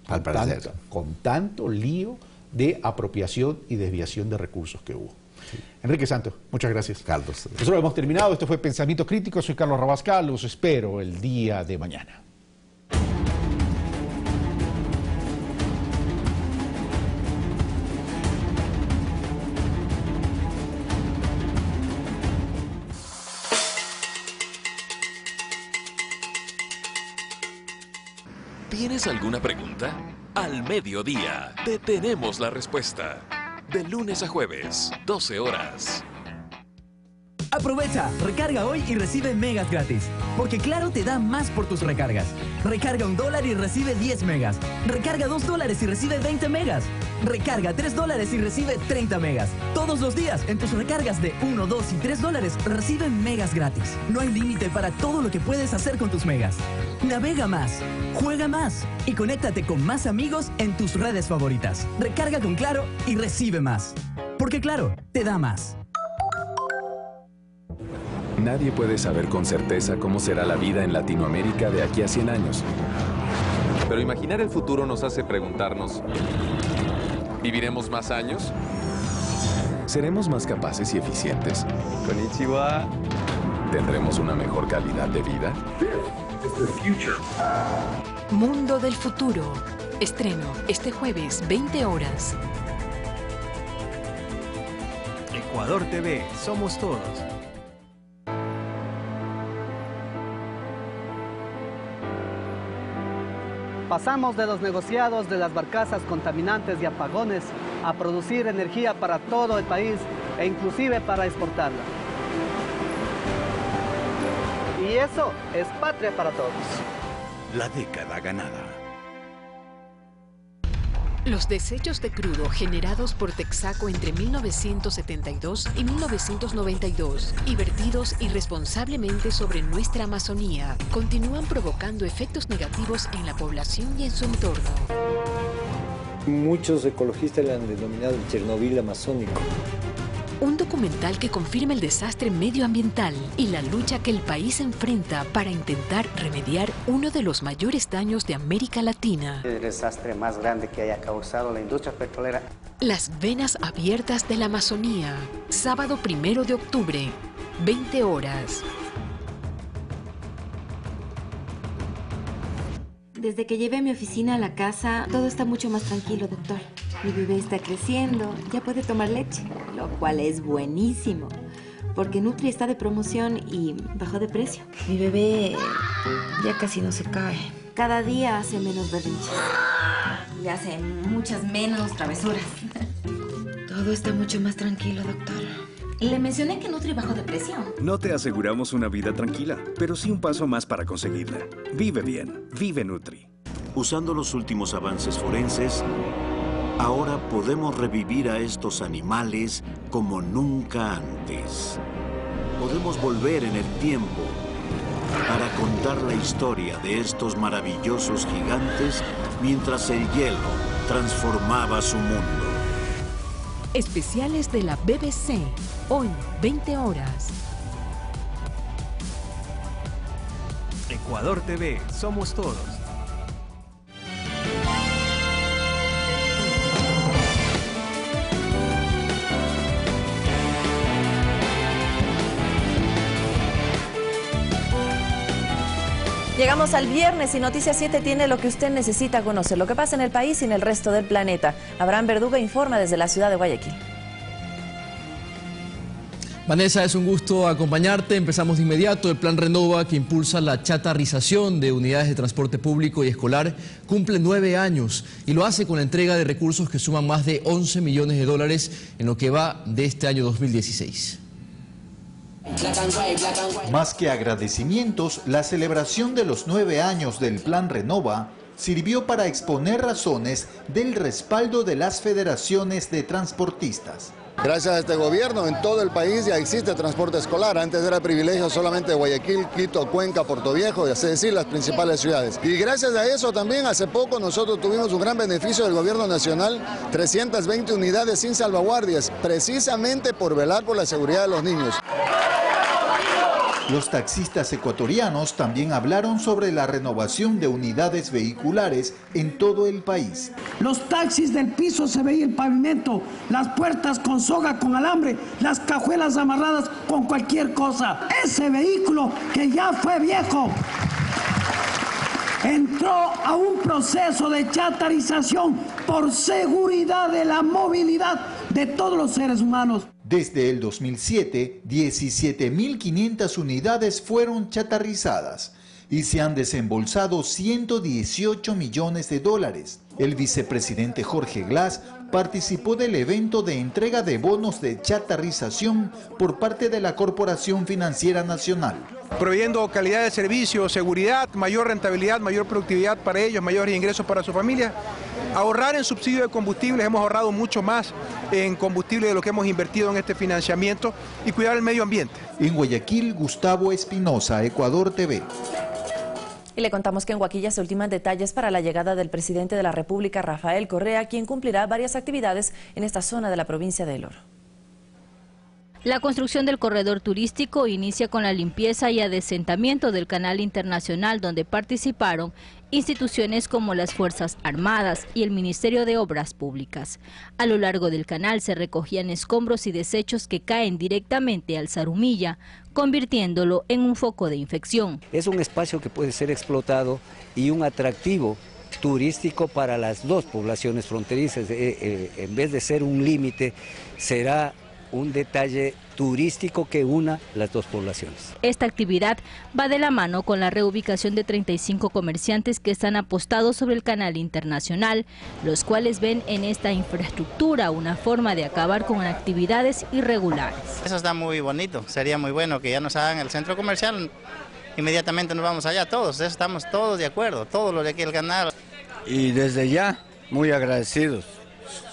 S10: Al parecer.
S39: Con tanto lío de apropiación y desviación de recursos que hubo. Sí. Enrique Santos, muchas gracias.
S10: Carlos.
S39: Nosotros hemos terminado. Esto fue Pensamiento Crítico. Soy Carlos Rabascal. Los espero el día de mañana.
S7: ¿Tienes alguna pregunta? Al mediodía, te tenemos la respuesta. De lunes a jueves, 12 horas.
S32: Aprovecha, recarga hoy y recibe megas gratis. Porque Claro te da más por tus recargas. Recarga $1 y recibe 10 megas. Recarga $2 y recibe 20 megas. Recarga $3 y recibe 30 megas. Todos los días, en tus recargas de $1, $2 y $3, recibe megas gratis. No hay límite para todo lo que puedes hacer con tus megas. Navega más, juega más y conéctate con más amigos en tus redes favoritas. Recarga con Claro y recibe más. Porque Claro te da más.
S11: Nadie puede saber con certeza cómo será la vida en Latinoamérica de aquí a 100 años.
S12: Pero imaginar el futuro nos hace preguntarnos, ¿viviremos más años?
S11: ¿Seremos más capaces y eficientes?
S12: Konnichiwa.
S11: ¿Tendremos una mejor calidad de vida?
S2: Mundo del futuro. Estreno este jueves, 20 horas.
S6: Ecuador TV, somos todos.
S13: Pasamos de los negociados de las barcazas contaminantes y apagones a producir energía para todo el país e inclusive para exportarla. Y eso es patria para todos.
S6: La década ganada.
S2: Los desechos de crudo generados por Texaco entre 1972 y 1992 y vertidos irresponsablemente sobre nuestra Amazonía continúan provocando efectos negativos en la población y en su entorno.
S14: Muchos ecologistas le han denominado el Chernobyl amazónico.
S2: Un documental que confirma el desastre medioambiental y la lucha que el país enfrenta para intentar remediar uno de los mayores daños de América Latina.
S13: El desastre más grande que haya causado la industria petrolera.
S2: Las venas abiertas de la Amazonía. Sábado 1 de octubre, 20 horas.
S15: Desde que llevé mi oficina a la casa, todo está mucho más tranquilo, doctor. Mi bebé está creciendo, ya puede tomar leche, lo cual es buenísimo, porque Nutri está de promoción y bajó de precio. Mi bebé ya casi no se cae. Cada día hace menos berrinches. Y hace muchas menos travesuras. Todo está mucho más tranquilo, doctor. Le mencioné que Nutri bajó de precio.
S6: No te aseguramos una vida tranquila, pero sí un paso más para conseguirla. Vive bien, vive Nutri.
S16: Usando los últimos avances forenses, ahora podemos revivir a estos animales como nunca antes. Podemos volver en el tiempo para contar la historia de estos maravillosos gigantes mientras el hielo transformaba su mundo.
S2: Especiales de la BBC, hoy, 20 horas.
S6: Ecuador TV, somos todos.
S17: Llegamos al viernes y Noticias 7 tiene lo que usted necesita conocer, lo que pasa en el país y en el resto del planeta. Abraham Verduga informa desde la ciudad de Guayaquil.
S18: Vanessa, es un gusto acompañarte. Empezamos de inmediato. El Plan Renova, que impulsa la chatarrización de unidades de transporte público y escolar, cumple 9 años y lo hace con la entrega de recursos que suman más de 11 millones de dólares en lo que va de este año 2016.
S19: Más que agradecimientos, la celebración de los 9 años del Plan Renova sirvió para exponer razones del respaldo de las federaciones de transportistas.
S20: Gracias a este gobierno, en todo el país ya existe transporte escolar. Antes era privilegio solamente de Guayaquil, Quito, Cuenca, Puerto Viejo, es decir, las principales ciudades. Y gracias a eso también hace poco nosotros tuvimos un gran beneficio del gobierno nacional, 320 unidades sin salvaguardias, precisamente por velar por la seguridad de los niños.
S19: Los taxistas ecuatorianos también hablaron sobre la renovación de unidades vehiculares en todo el país.
S21: Los taxis del piso se veía el pavimento, las puertas con soga, con alambre, las cajuelas amarradas con cualquier cosa. Ese vehículo que ya fue viejo entró a un proceso de chatarización por seguridad de la movilidad de todos los seres humanos.
S19: Desde el 2007, 17.500 unidades fueron chatarrizadas y se han desembolsado 118 millones de dólares. El vicepresidente Jorge Glass participó del evento de entrega de bonos de chatarrización por parte de la Corporación Financiera Nacional.
S22: Proveyendo calidad de servicio, seguridad, mayor rentabilidad, mayor productividad para ellos, mayores ingresos para su familia. Ahorrar en subsidio de combustibles, hemos ahorrado mucho más en combustible de lo que hemos invertido en este financiamiento y cuidar el medio ambiente.
S19: En Guayaquil, Gustavo Espinosa, Ecuador TV.
S17: Y le contamos que en Huaquilla se ultiman detalles para la llegada del presidente de la República, Rafael Correa, quien cumplirá varias actividades en esta zona de la provincia de El Oro.
S23: La construcción del corredor turístico inicia con la limpieza y adesentamiento del canal internacional, donde participaron instituciones como las Fuerzas Armadas y el Ministerio de Obras Públicas. A lo largo del canal se recogían escombros y desechos que caen directamente al Zarumilla, convirtiéndolo en un foco de infección.
S14: Es un espacio que puede ser explotado y un atractivo turístico para las dos poblaciones fronterizas. En vez de ser un límite, será un detalle turístico que una las dos poblaciones.
S23: Esta actividad va de la mano con la reubicación de 35 comerciantes que están apostados sobre el canal internacional, los cuales ven en esta infraestructura una forma de acabar con actividades irregulares.
S1: Eso está muy bonito, sería muy bueno que ya nos hagan el centro comercial, inmediatamente nos vamos allá todos, estamos todos de acuerdo, todos los de aquí el canal.
S3: Y desde ya muy agradecidos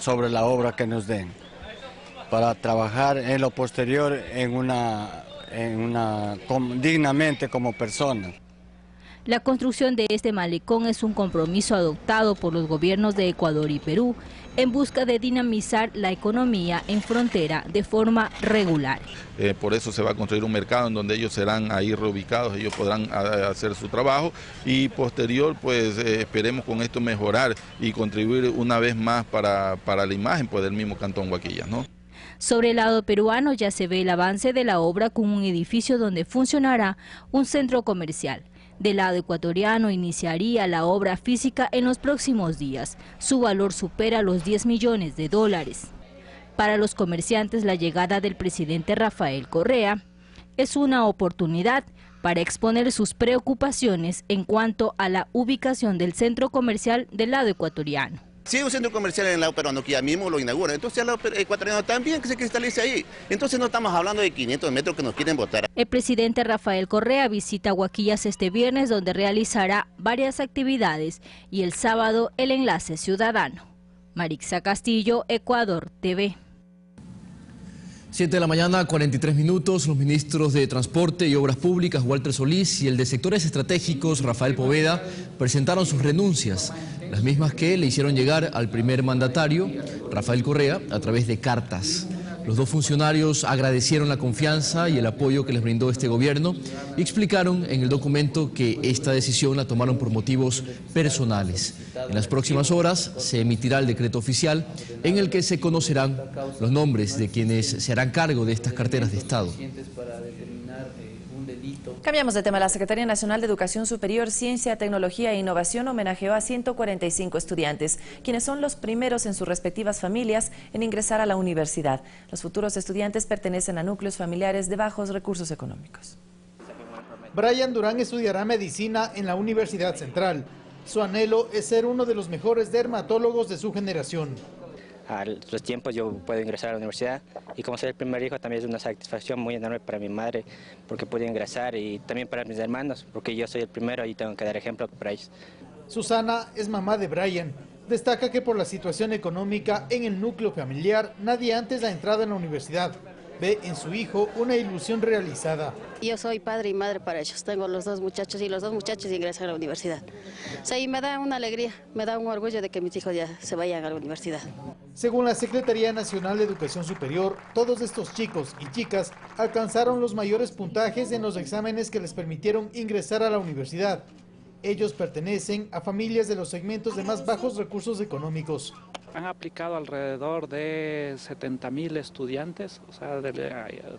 S3: sobre la obra que nos den, para trabajar en lo posterior dignamente como personas.
S23: La construcción de este malecón es un compromiso adoptado por los gobiernos de Ecuador y Perú en busca de dinamizar la economía en frontera de forma regular.
S4: Por eso se va a construir un mercado en donde ellos serán ahí reubicados, ellos podrán hacer su trabajo y posterior pues esperemos con esto mejorar y contribuir una vez más para la imagen pues, del mismo Cantón Huaquillas, ¿no?
S23: Sobre el lado peruano ya se ve el avance de la obra con un edificio donde funcionará un centro comercial. Del lado ecuatoriano iniciaría la obra física en los próximos días. Su valor supera los $10 millones. Para los comerciantes, la llegada del presidente Rafael Correa es una oportunidad para exponer sus preocupaciones en cuanto a la ubicación del centro comercial del lado ecuatoriano.
S5: Si hay un centro comercial en el lado peruano que ya mismo lo inaugura, entonces el lado ecuatoriano también que se cristalice ahí. Entonces no estamos hablando de 500 metros que nos quieren botar.
S23: El presidente Rafael Correa visita Huaquillas este viernes, donde realizará varias actividades, y el sábado el enlace ciudadano. Marixa Castillo, Ecuador TV.
S18: 7 de la mañana, 43 minutos. Los ministros de Transporte y Obras Públicas, Walter Solís, y el de Sectores Estratégicos, Rafael Poveda, presentaron sus renuncias, las mismas que le hicieron llegar al primer mandatario, Rafael Correa, a través de cartas. Los dos funcionarios agradecieron la confianza y el apoyo que les brindó este gobierno y explicaron en el documento que esta decisión la tomaron por motivos personales. En las próximas horas se emitirá el decreto oficial en el que se conocerán los nombres de quienes se harán cargo de estas carteras de Estado.
S17: Cambiamos de tema. La Secretaría Nacional de Educación Superior, Ciencia, Tecnología e Innovación homenajeó a 145 estudiantes, quienes son los primeros en sus respectivas familias en ingresar a la universidad. Los futuros estudiantes pertenecen a núcleos familiares de bajos recursos económicos.
S8: Brian Durán estudiará medicina en la Universidad Central. Su anhelo es ser uno de los mejores dermatólogos de su generación.
S24: A los tiempos yo puedo ingresar a la universidad y como soy el primer hijo también es una satisfacción muy enorme para mi madre porque pude ingresar y también para mis hermanos porque yo soy el primero y tengo que dar ejemplo para ellos.
S8: Susana es mamá de Brian. Destaca que por la situación económica en el núcleo familiar nadie antes ha entrado en la universidad. Ve en su hijo una ilusión realizada.
S25: Yo soy padre y madre para ellos, tengo los dos muchachos y los dos muchachos ingresan a la universidad. O sea, y me da una alegría, me da un orgullo de que mis hijos ya se vayan a la universidad.
S8: Según la Secretaría Nacional de Educación Superior, todos estos chicos y chicas alcanzaron los mayores puntajes en los exámenes que les permitieron ingresar a la universidad. Ellos pertenecen a familias de los segmentos de más bajos recursos económicos.
S26: Han aplicado alrededor de 70.000 estudiantes, o sea,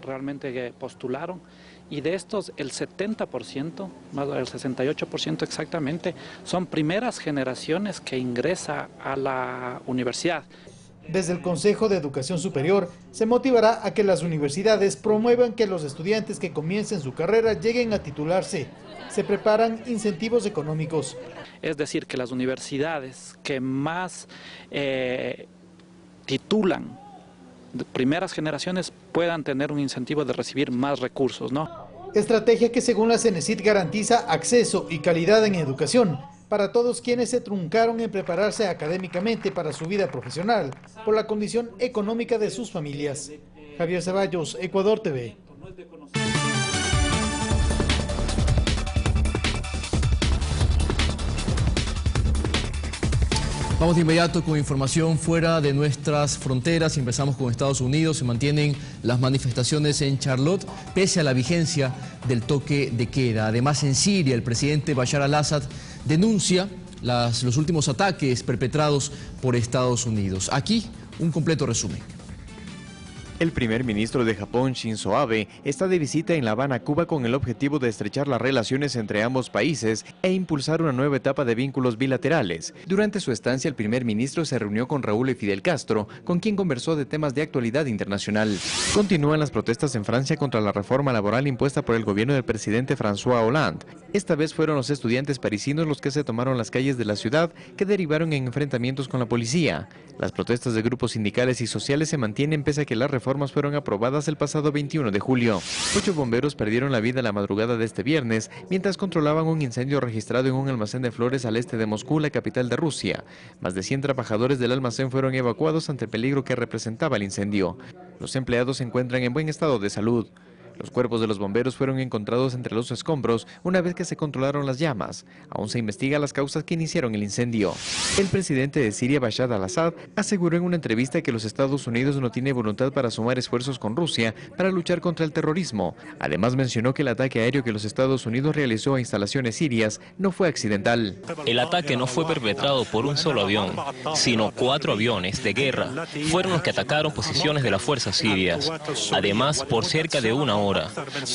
S26: realmente postularon, y de estos el 70%, más del 68% exactamente, son primeras generaciones que ingresan a la universidad.
S8: Desde el Consejo de Educación Superior se motivará a que las universidades promuevan que los estudiantes que comiencen su carrera lleguen a titularse. Se preparan incentivos económicos.
S26: Es decir, que las universidades que más titulan de primeras generaciones puedan tener un incentivo de recibir más recursos, ¿no?
S8: Estrategia que según la CENESID garantiza acceso y calidad en educación para todos quienes se truncaron en prepararse académicamente para su vida profesional por la condición económica de sus familias. Javier Ceballos, Ecuador TV.
S18: Vamos de inmediato con información fuera de nuestras fronteras. Empezamos con Estados Unidos. Se mantienen las manifestaciones en Charlotte pese a la vigencia del toque de queda. Además, en Siria, el presidente Bashar al-Assad denuncia los últimos ataques perpetrados por Estados Unidos. Aquí, un completo resumen.
S7: El primer ministro de Japón, Shinzo Abe, está de visita en La Habana, Cuba, con el objetivo de estrechar las relaciones entre ambos países e impulsar una nueva etapa de vínculos bilaterales. Durante su estancia, el primer ministro se reunió con Raúl y Fidel Castro, con quien conversó de temas de actualidad internacional. Continúan las protestas en Francia contra la reforma laboral impuesta por el gobierno del presidente François Hollande. Esta vez fueron los estudiantes parisinos los que se tomaron las calles de la ciudad, que derivaron en enfrentamientos con la policía. Las protestas de grupos sindicales y sociales se mantienen pese a que las reformas fueron aprobadas el pasado 21 de julio. 8 bomberos perdieron la vida la madrugada de este viernes mientras controlaban un incendio registrado en un almacén de flores al este de Moscú, la capital de Rusia. Más de 100 trabajadores del almacén fueron evacuados ante el peligro que representaba el incendio. Los empleados se encuentran en buen estado de salud. Los cuerpos de los bomberos fueron encontrados entre los escombros una vez que se controlaron las llamas. Aún se investiga las causas que iniciaron el incendio. El presidente de Siria, Bashar al-Assad, aseguró en una entrevista que los Estados Unidos no tienen voluntad para sumar esfuerzos con Rusia para luchar contra el terrorismo. Además mencionó que el ataque aéreo que los Estados Unidos realizó a instalaciones sirias no fue accidental.
S9: El ataque no fue perpetrado por un solo avión, sino 4 aviones de guerra. Fueron los que atacaron posiciones de las fuerzas sirias. Además, por cerca de una hora.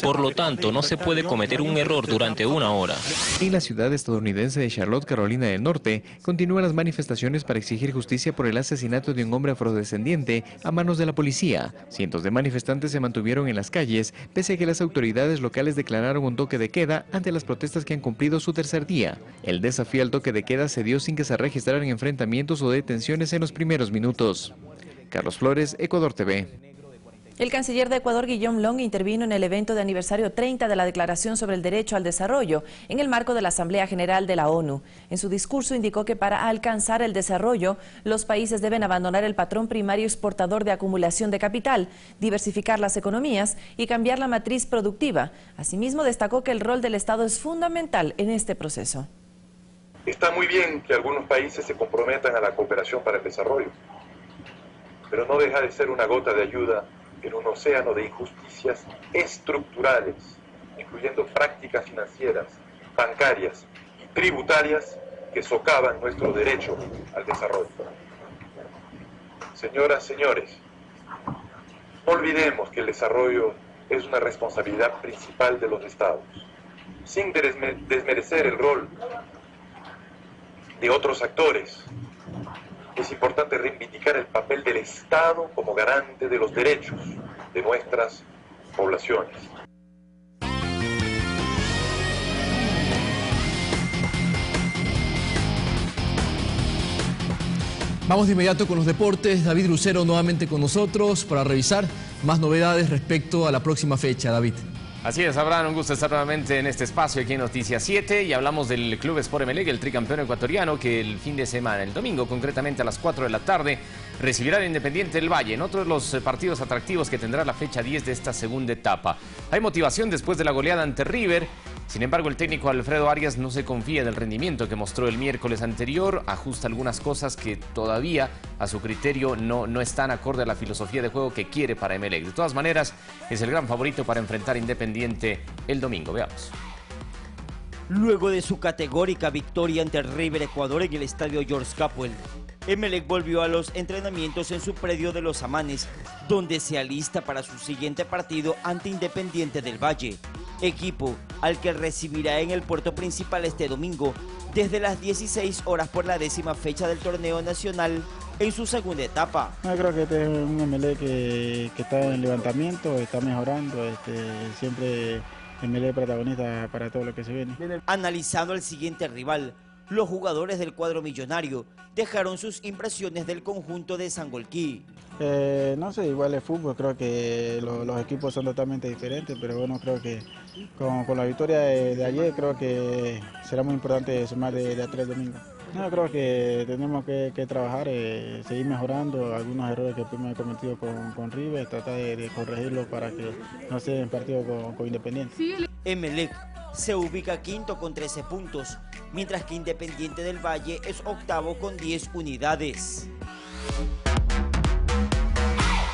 S9: Por lo tanto, no se puede cometer un error durante una hora.
S7: En la ciudad estadounidense de Charlotte, Carolina del Norte, continúan las manifestaciones para exigir justicia por el asesinato de un hombre afrodescendiente a manos de la policía. Cientos de manifestantes se mantuvieron en las calles, pese a que las autoridades locales declararon un toque de queda ante las protestas que han cumplido su tercer día. El desafío al toque de queda se dio sin que se registraran enfrentamientos o detenciones en los primeros minutos. Carlos Flores, Ecuador TV.
S17: El canciller de Ecuador, Guillaume Long, intervino en el evento de aniversario 30 de la Declaración sobre el Derecho al Desarrollo, en el marco de la Asamblea General de la ONU. En su discurso indicó que para alcanzar el desarrollo, los países deben abandonar el patrón primario exportador de acumulación de capital, diversificar las economías y cambiar la matriz productiva. Asimismo, destacó que el rol del Estado es fundamental en este proceso.
S10: Está muy bien que algunos países se comprometan a la cooperación para el desarrollo, pero no deja de ser una gota de ayuda en un océano de injusticias estructurales, incluyendo prácticas financieras, bancarias y tributarias que socavan nuestro derecho al desarrollo. Señoras, señores, no olvidemos que el desarrollo es una responsabilidad principal de los Estados, sin desmerecer el rol de otros actores. Es importante reivindicar el papel del Estado como garante de los derechos de nuestras poblaciones.
S18: Vamos de inmediato con los deportes. David Lucero nuevamente con nosotros para revisar más novedades respecto a la próxima fecha. David.
S11: Así es, Abraham, un gusto estar nuevamente en este espacio aquí en Noticias 7 y hablamos del Club Sport Emelec, el tricampeón ecuatoriano, que el fin de semana, el domingo concretamente a las 4 de la tarde, recibirá al Independiente del Valle en otro de los partidos atractivos que tendrá la fecha 10 de esta segunda etapa. Hay motivación después de la goleada ante River. Sin embargo, el técnico Alfredo Arias no se confía del rendimiento que mostró el miércoles anterior, ajusta algunas cosas que todavía a su criterio no están acorde a la filosofía de juego que quiere para Emelec. De todas maneras, es el gran favorito para enfrentar a Independiente el domingo. Veamos.
S12: Luego de su categórica victoria ante River Ecuador en el estadio George Capwell, Emelec volvió a los entrenamientos en su predio de Los Amanes, donde se alista para su siguiente partido ante Independiente del Valle, equipo al que recibirá en el puerto principal este domingo desde las 16 horas por la 10ª fecha del torneo nacional en su segunda etapa.
S13: Yo creo que este es un Emelec que está en levantamiento, está mejorando, siempre Emelec protagonista para todo lo que se viene.
S12: Analizando al siguiente rival, los jugadores del cuadro millonario dejaron sus impresiones del conjunto de Sangolquí.
S13: No sé, igual es fútbol, creo que los equipos son totalmente diferentes, pero bueno, creo que con la victoria de ayer creo que será muy importante sumar de a 3 domingos. No, creo que tenemos que trabajar, seguir mejorando algunos errores que hemos cometido con River, tratar de corregirlos para que no sea en partido con Independiente.
S12: Emelec se ubica quinto con 13 puntos, mientras que Independiente del Valle es octavo con 10 unidades.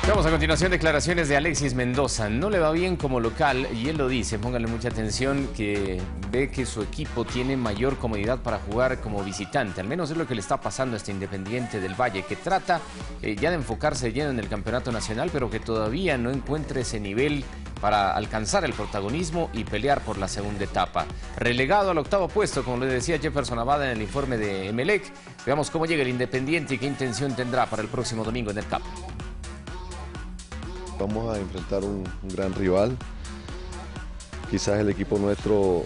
S11: Vamos a continuación, declaraciones de Alexis Mendoza. No le va bien como local y él lo dice, póngale mucha atención, que ve que su equipo tiene mayor comodidad para jugar como visitante. Al menos es lo que le está pasando a este Independiente del Valle, que trata ya de enfocarse lleno en el campeonato nacional, pero que todavía no encuentra ese nivel para alcanzar el protagonismo y pelear por la segunda etapa. Relegado al octavo puesto, como le decía Jefferson Abada en el informe de Emelec. Veamos cómo llega el Independiente y qué intención tendrá para el próximo domingo en el CAP.
S2: Vamos a enfrentar un gran rival. Quizás el equipo nuestro,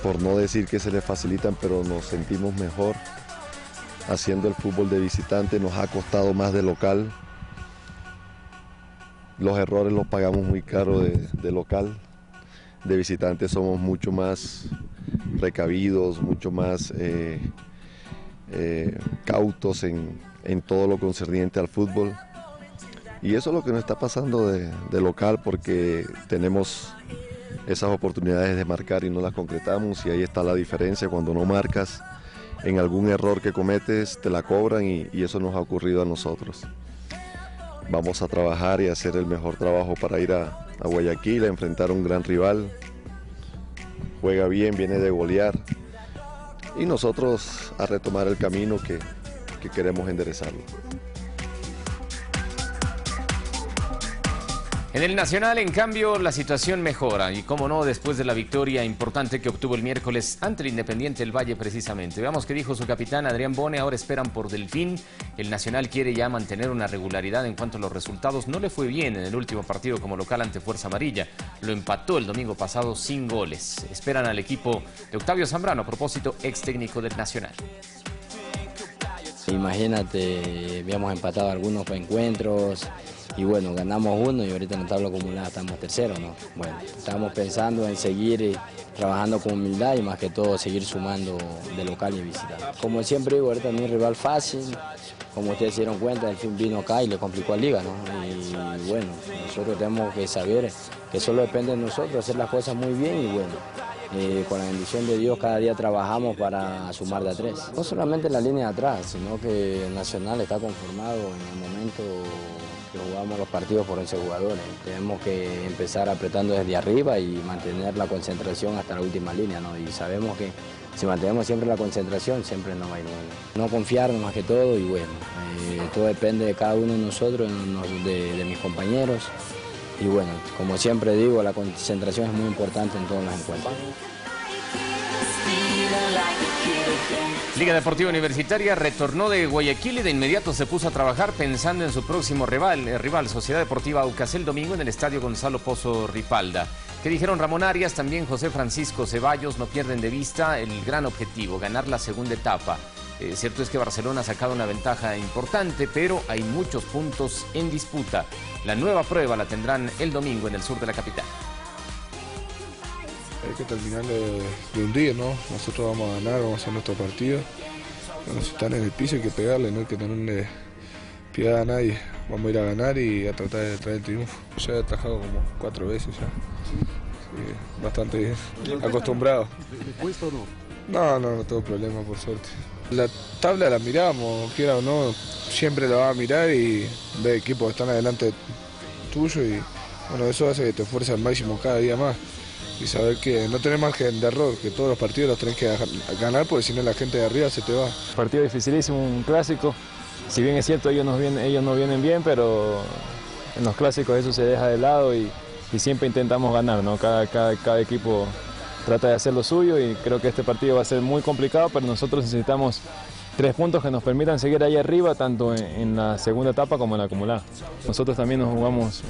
S2: por no decir que se le facilitan, pero nos sentimos mejor haciendo el fútbol de visitante. Nos ha costado más de local. Los errores los pagamos muy caro de local. De visitante somos mucho más precavidos, mucho más cautos en todo lo concerniente al fútbol. Y eso es lo que nos está pasando de local, porque tenemos esas oportunidades de marcar y no las concretamos, y ahí está la diferencia. Cuando no marcas, en algún error que cometes te la cobran, y eso nos ha ocurrido a nosotros. Vamos a trabajar y hacer el mejor trabajo para ir a Guayaquil a enfrentar a un gran rival. Juega bien, viene de golear, y nosotros a retomar el camino que queremos enderezarlo.
S11: En el Nacional, en cambio, la situación mejora y, cómo no, después de la victoria importante que obtuvo el miércoles ante el Independiente del Valle precisamente. Veamos qué dijo su capitán Adrián Bone. Ahora esperan por Delfín. El Nacional quiere ya mantener una regularidad en cuanto a los resultados. No le fue bien en el último partido como local ante Fuerza Amarilla. Lo empató el domingo pasado sin goles. Esperan al equipo de Octavio Zambrano, a propósito, ex técnico del Nacional.
S6: Imagínate, habíamos empatado algunos encuentros y bueno, ganamos uno y ahorita en la tabla acumulada estamos terceros, ¿no? Bueno, estamos pensando en seguir trabajando con humildad y más que todo seguir sumando de local y visitante. Como siempre digo, ahorita no es rival fácil, como ustedes se dieron cuenta, el fin vino acá y le complicó a Liga, ¿no? Y bueno, nosotros tenemos que saber que solo depende de nosotros hacer las cosas muy bien y bueno. Con la bendición de Dios cada día trabajamos para sumar de a 3. No solamente en la línea de atrás, sino que el Nacional está conformado en el momento que jugamos los partidos por 11 jugadores. Tenemos que empezar apretando desde arriba y mantener la concentración hasta la última línea, ¿no? Y sabemos que si mantenemos siempre la concentración, siempre nos va a ir bien. No confiarnos más que todo y bueno, todo depende de cada uno de nosotros, de mis compañeros. Y bueno, como siempre digo, la concentración es muy importante en todos los encuentros.
S11: Liga Deportiva Universitaria retornó de Guayaquil y de inmediato se puso a trabajar pensando en su próximo rival, Sociedad Deportiva Aucas, el domingo en el Estadio Gonzalo Pozo Ripalda. ¿Qué dijeron Ramón Arias? También José Francisco Ceballos. No pierden de vista el gran objetivo, ganar la segunda etapa. Cierto es que Barcelona ha sacado una ventaja importante, pero hay muchos puntos en disputa. La nueva prueba la tendrán el domingo en el sur de la capital.
S15: Hay que terminar de hundir, ¿no? Nosotros vamos a ganar, vamos a hacer nuestro partido. Bueno, si están en el piso hay que pegarle, no hay que tenerle piedad a nadie. Vamos a ir a ganar y a tratar de traer el triunfo. Ya he atajado como 4 veces ya. Sí, bastante acostumbrado.
S16: ¿Le cuesta o
S15: no? No tengo problema, por suerte. La tabla la miramos, quiera o no, siempre la vas a mirar y ver equipos que están adelante tuyo y bueno, eso hace que te esfuerces al máximo cada día más y saber que no tenés margen de error, que todos los partidos los tenés que ganar porque si no la gente de arriba se te va.
S20: Partido dificilísimo, un clásico, si bien es cierto ellos no vienen bien, pero en los clásicos eso se deja de lado y siempre intentamos ganar, ¿no? Cada equipo trata de hacer lo suyo y creo que este partido va a ser muy complicado, pero nosotros necesitamos 3 puntos que nos permitan seguir ahí arriba, tanto en la segunda etapa como en la acumulada. Nosotros también nos jugamos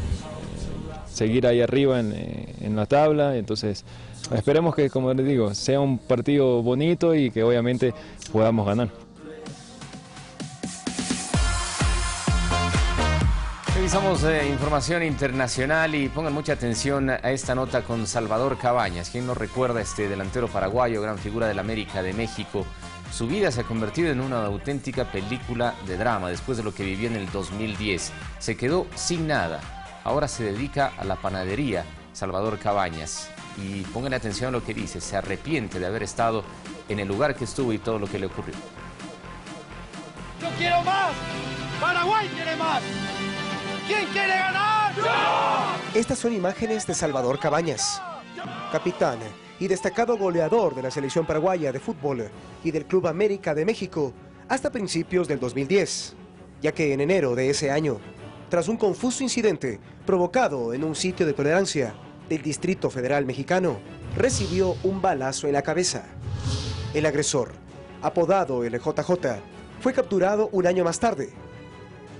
S20: seguir ahí arriba en la tabla, entonces esperemos que, como les digo, sea un partido bonito y que obviamente podamos ganar.
S11: Revisamos información internacional y pongan mucha atención a esta nota con Salvador Cabañas. ¿Quién nos recuerda este delantero paraguayo, gran figura del América de México? Su vida se ha convertido en una auténtica película de drama después de lo que vivió en el 2010. Se quedó sin nada. Ahora se dedica a la panadería, Salvador Cabañas. Y pongan atención a lo que dice. Se arrepiente de haber estado en el lugar que estuvo y todo lo que le ocurrió.
S21: ¡Yo quiero más! ¡Paraguay quiere más!
S1: ¿Quién quiere ganar? ¡Yo! Estas son imágenes de Salvador Cabañas, capitán y destacado goleador de la selección paraguaya de fútbol y del Club América de México hasta principios del 2010, ya que en enero de ese año, tras un confuso incidente provocado en un sitio de tolerancia del Distrito Federal Mexicano, recibió un balazo en la cabeza. El agresor, apodado el JJ, fue capturado un año más tarde,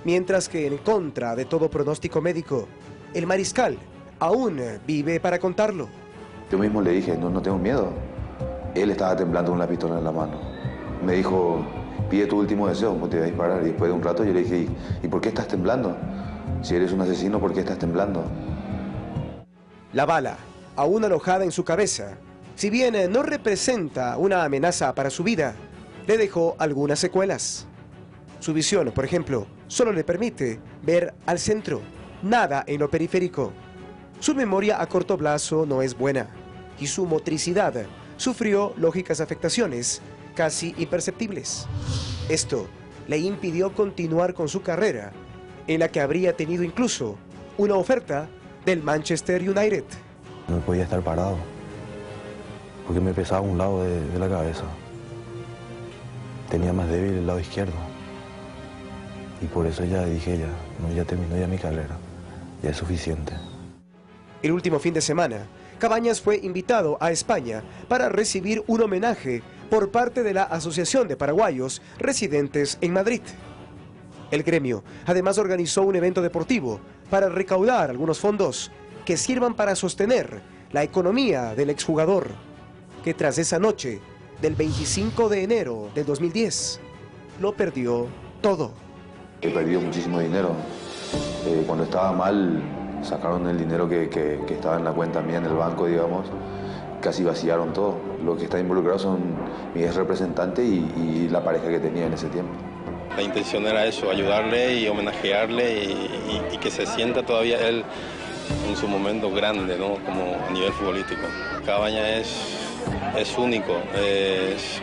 S1: mientras que en contra de todo pronóstico médico, el mariscal aún vive para contarlo.
S14: Yo mismo le dije, no tengo miedo. Él estaba temblando con la pistola en la mano. Me dijo, pide tu último deseo, te voy a disparar. Y después de un rato yo le dije, ¿y por qué estás temblando? Si eres un asesino, ¿por qué estás temblando?
S1: La bala, aún alojada en su cabeza, si bien no representa una amenaza para su vida, le dejó algunas secuelas. Su visión, por ejemplo, solo le permite ver al centro, nada en lo periférico. Su memoria a corto plazo no es buena y su motricidad sufrió lógicas afectaciones casi imperceptibles. Esto le impidió continuar con su carrera, en la que habría tenido incluso una oferta del Manchester United.
S14: No podía estar parado, porque me pesaba un lado de la cabeza. Tenía más débil el lado izquierdo. Y por eso ya dije, ya terminó ya mi carrera, ya es suficiente.
S1: El último fin de semana, Cabañas fue invitado a España para recibir un homenaje por parte de la Asociación de Paraguayos Residentes en Madrid. El gremio además organizó un evento deportivo para recaudar algunos fondos que sirvan para sostener la economía del exjugador, que tras esa noche del 25 de enero del 2010 lo perdió todo.
S14: He perdido muchísimo dinero. Cuando estaba mal, sacaron el dinero que estaba en la cuenta mía en el banco, digamos, casi vaciaron todo. Lo que está involucrado son mi ex representante y la pareja que tenía en ese tiempo.
S16: La intención era eso, ayudarle y homenajearle y que se sienta todavía él en su momento grande, ¿no? Como a nivel futbolístico. Cabañas es único, es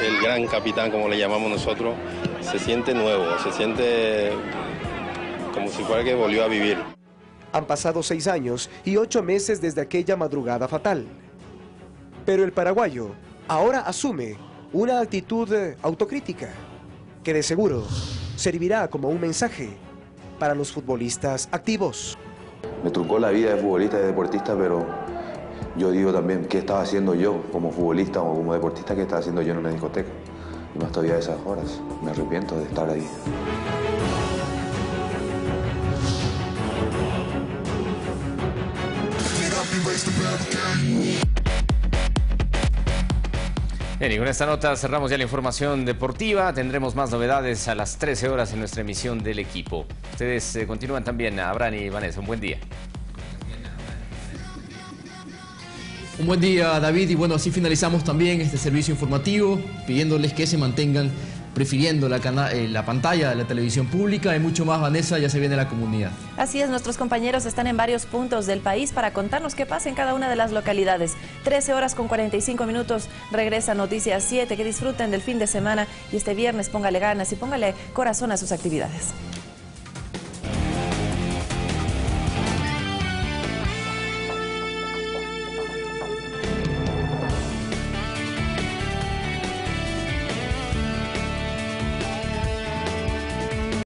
S16: el gran capitán, como le llamamos nosotros. Se siente nuevo, se siente como si fuera que volvió a vivir.
S1: Han pasado 6 años y 8 meses desde aquella madrugada fatal. Pero el paraguayo ahora asume una actitud autocrítica que de seguro servirá como un mensaje para los futbolistas activos.
S14: Me truncó la vida de futbolista y de deportista, pero yo digo también qué estaba haciendo yo como futbolista o como deportista, qué estaba haciendo yo en una discoteca. Y más todavía de esas horas. Me arrepiento de estar ahí.
S11: Bien, y con esta nota cerramos ya la información deportiva. Tendremos más novedades a las 13 horas en nuestra emisión del equipo. Ustedes continúan también, Abraham y Vanessa. Un buen día.
S18: Un buen día, David, y bueno, así finalizamos también este servicio informativo, pidiéndoles que se mantengan prefiriendo la pantalla de la televisión pública y mucho más, Vanessa, ya se viene la comunidad.
S17: Así es, nuestros compañeros están en varios puntos del país para contarnos qué pasa en cada una de las localidades. 13 horas con 45 minutos, regresa Noticias 7, que disfruten del fin de semana y este viernes póngale ganas y póngale corazón a sus actividades.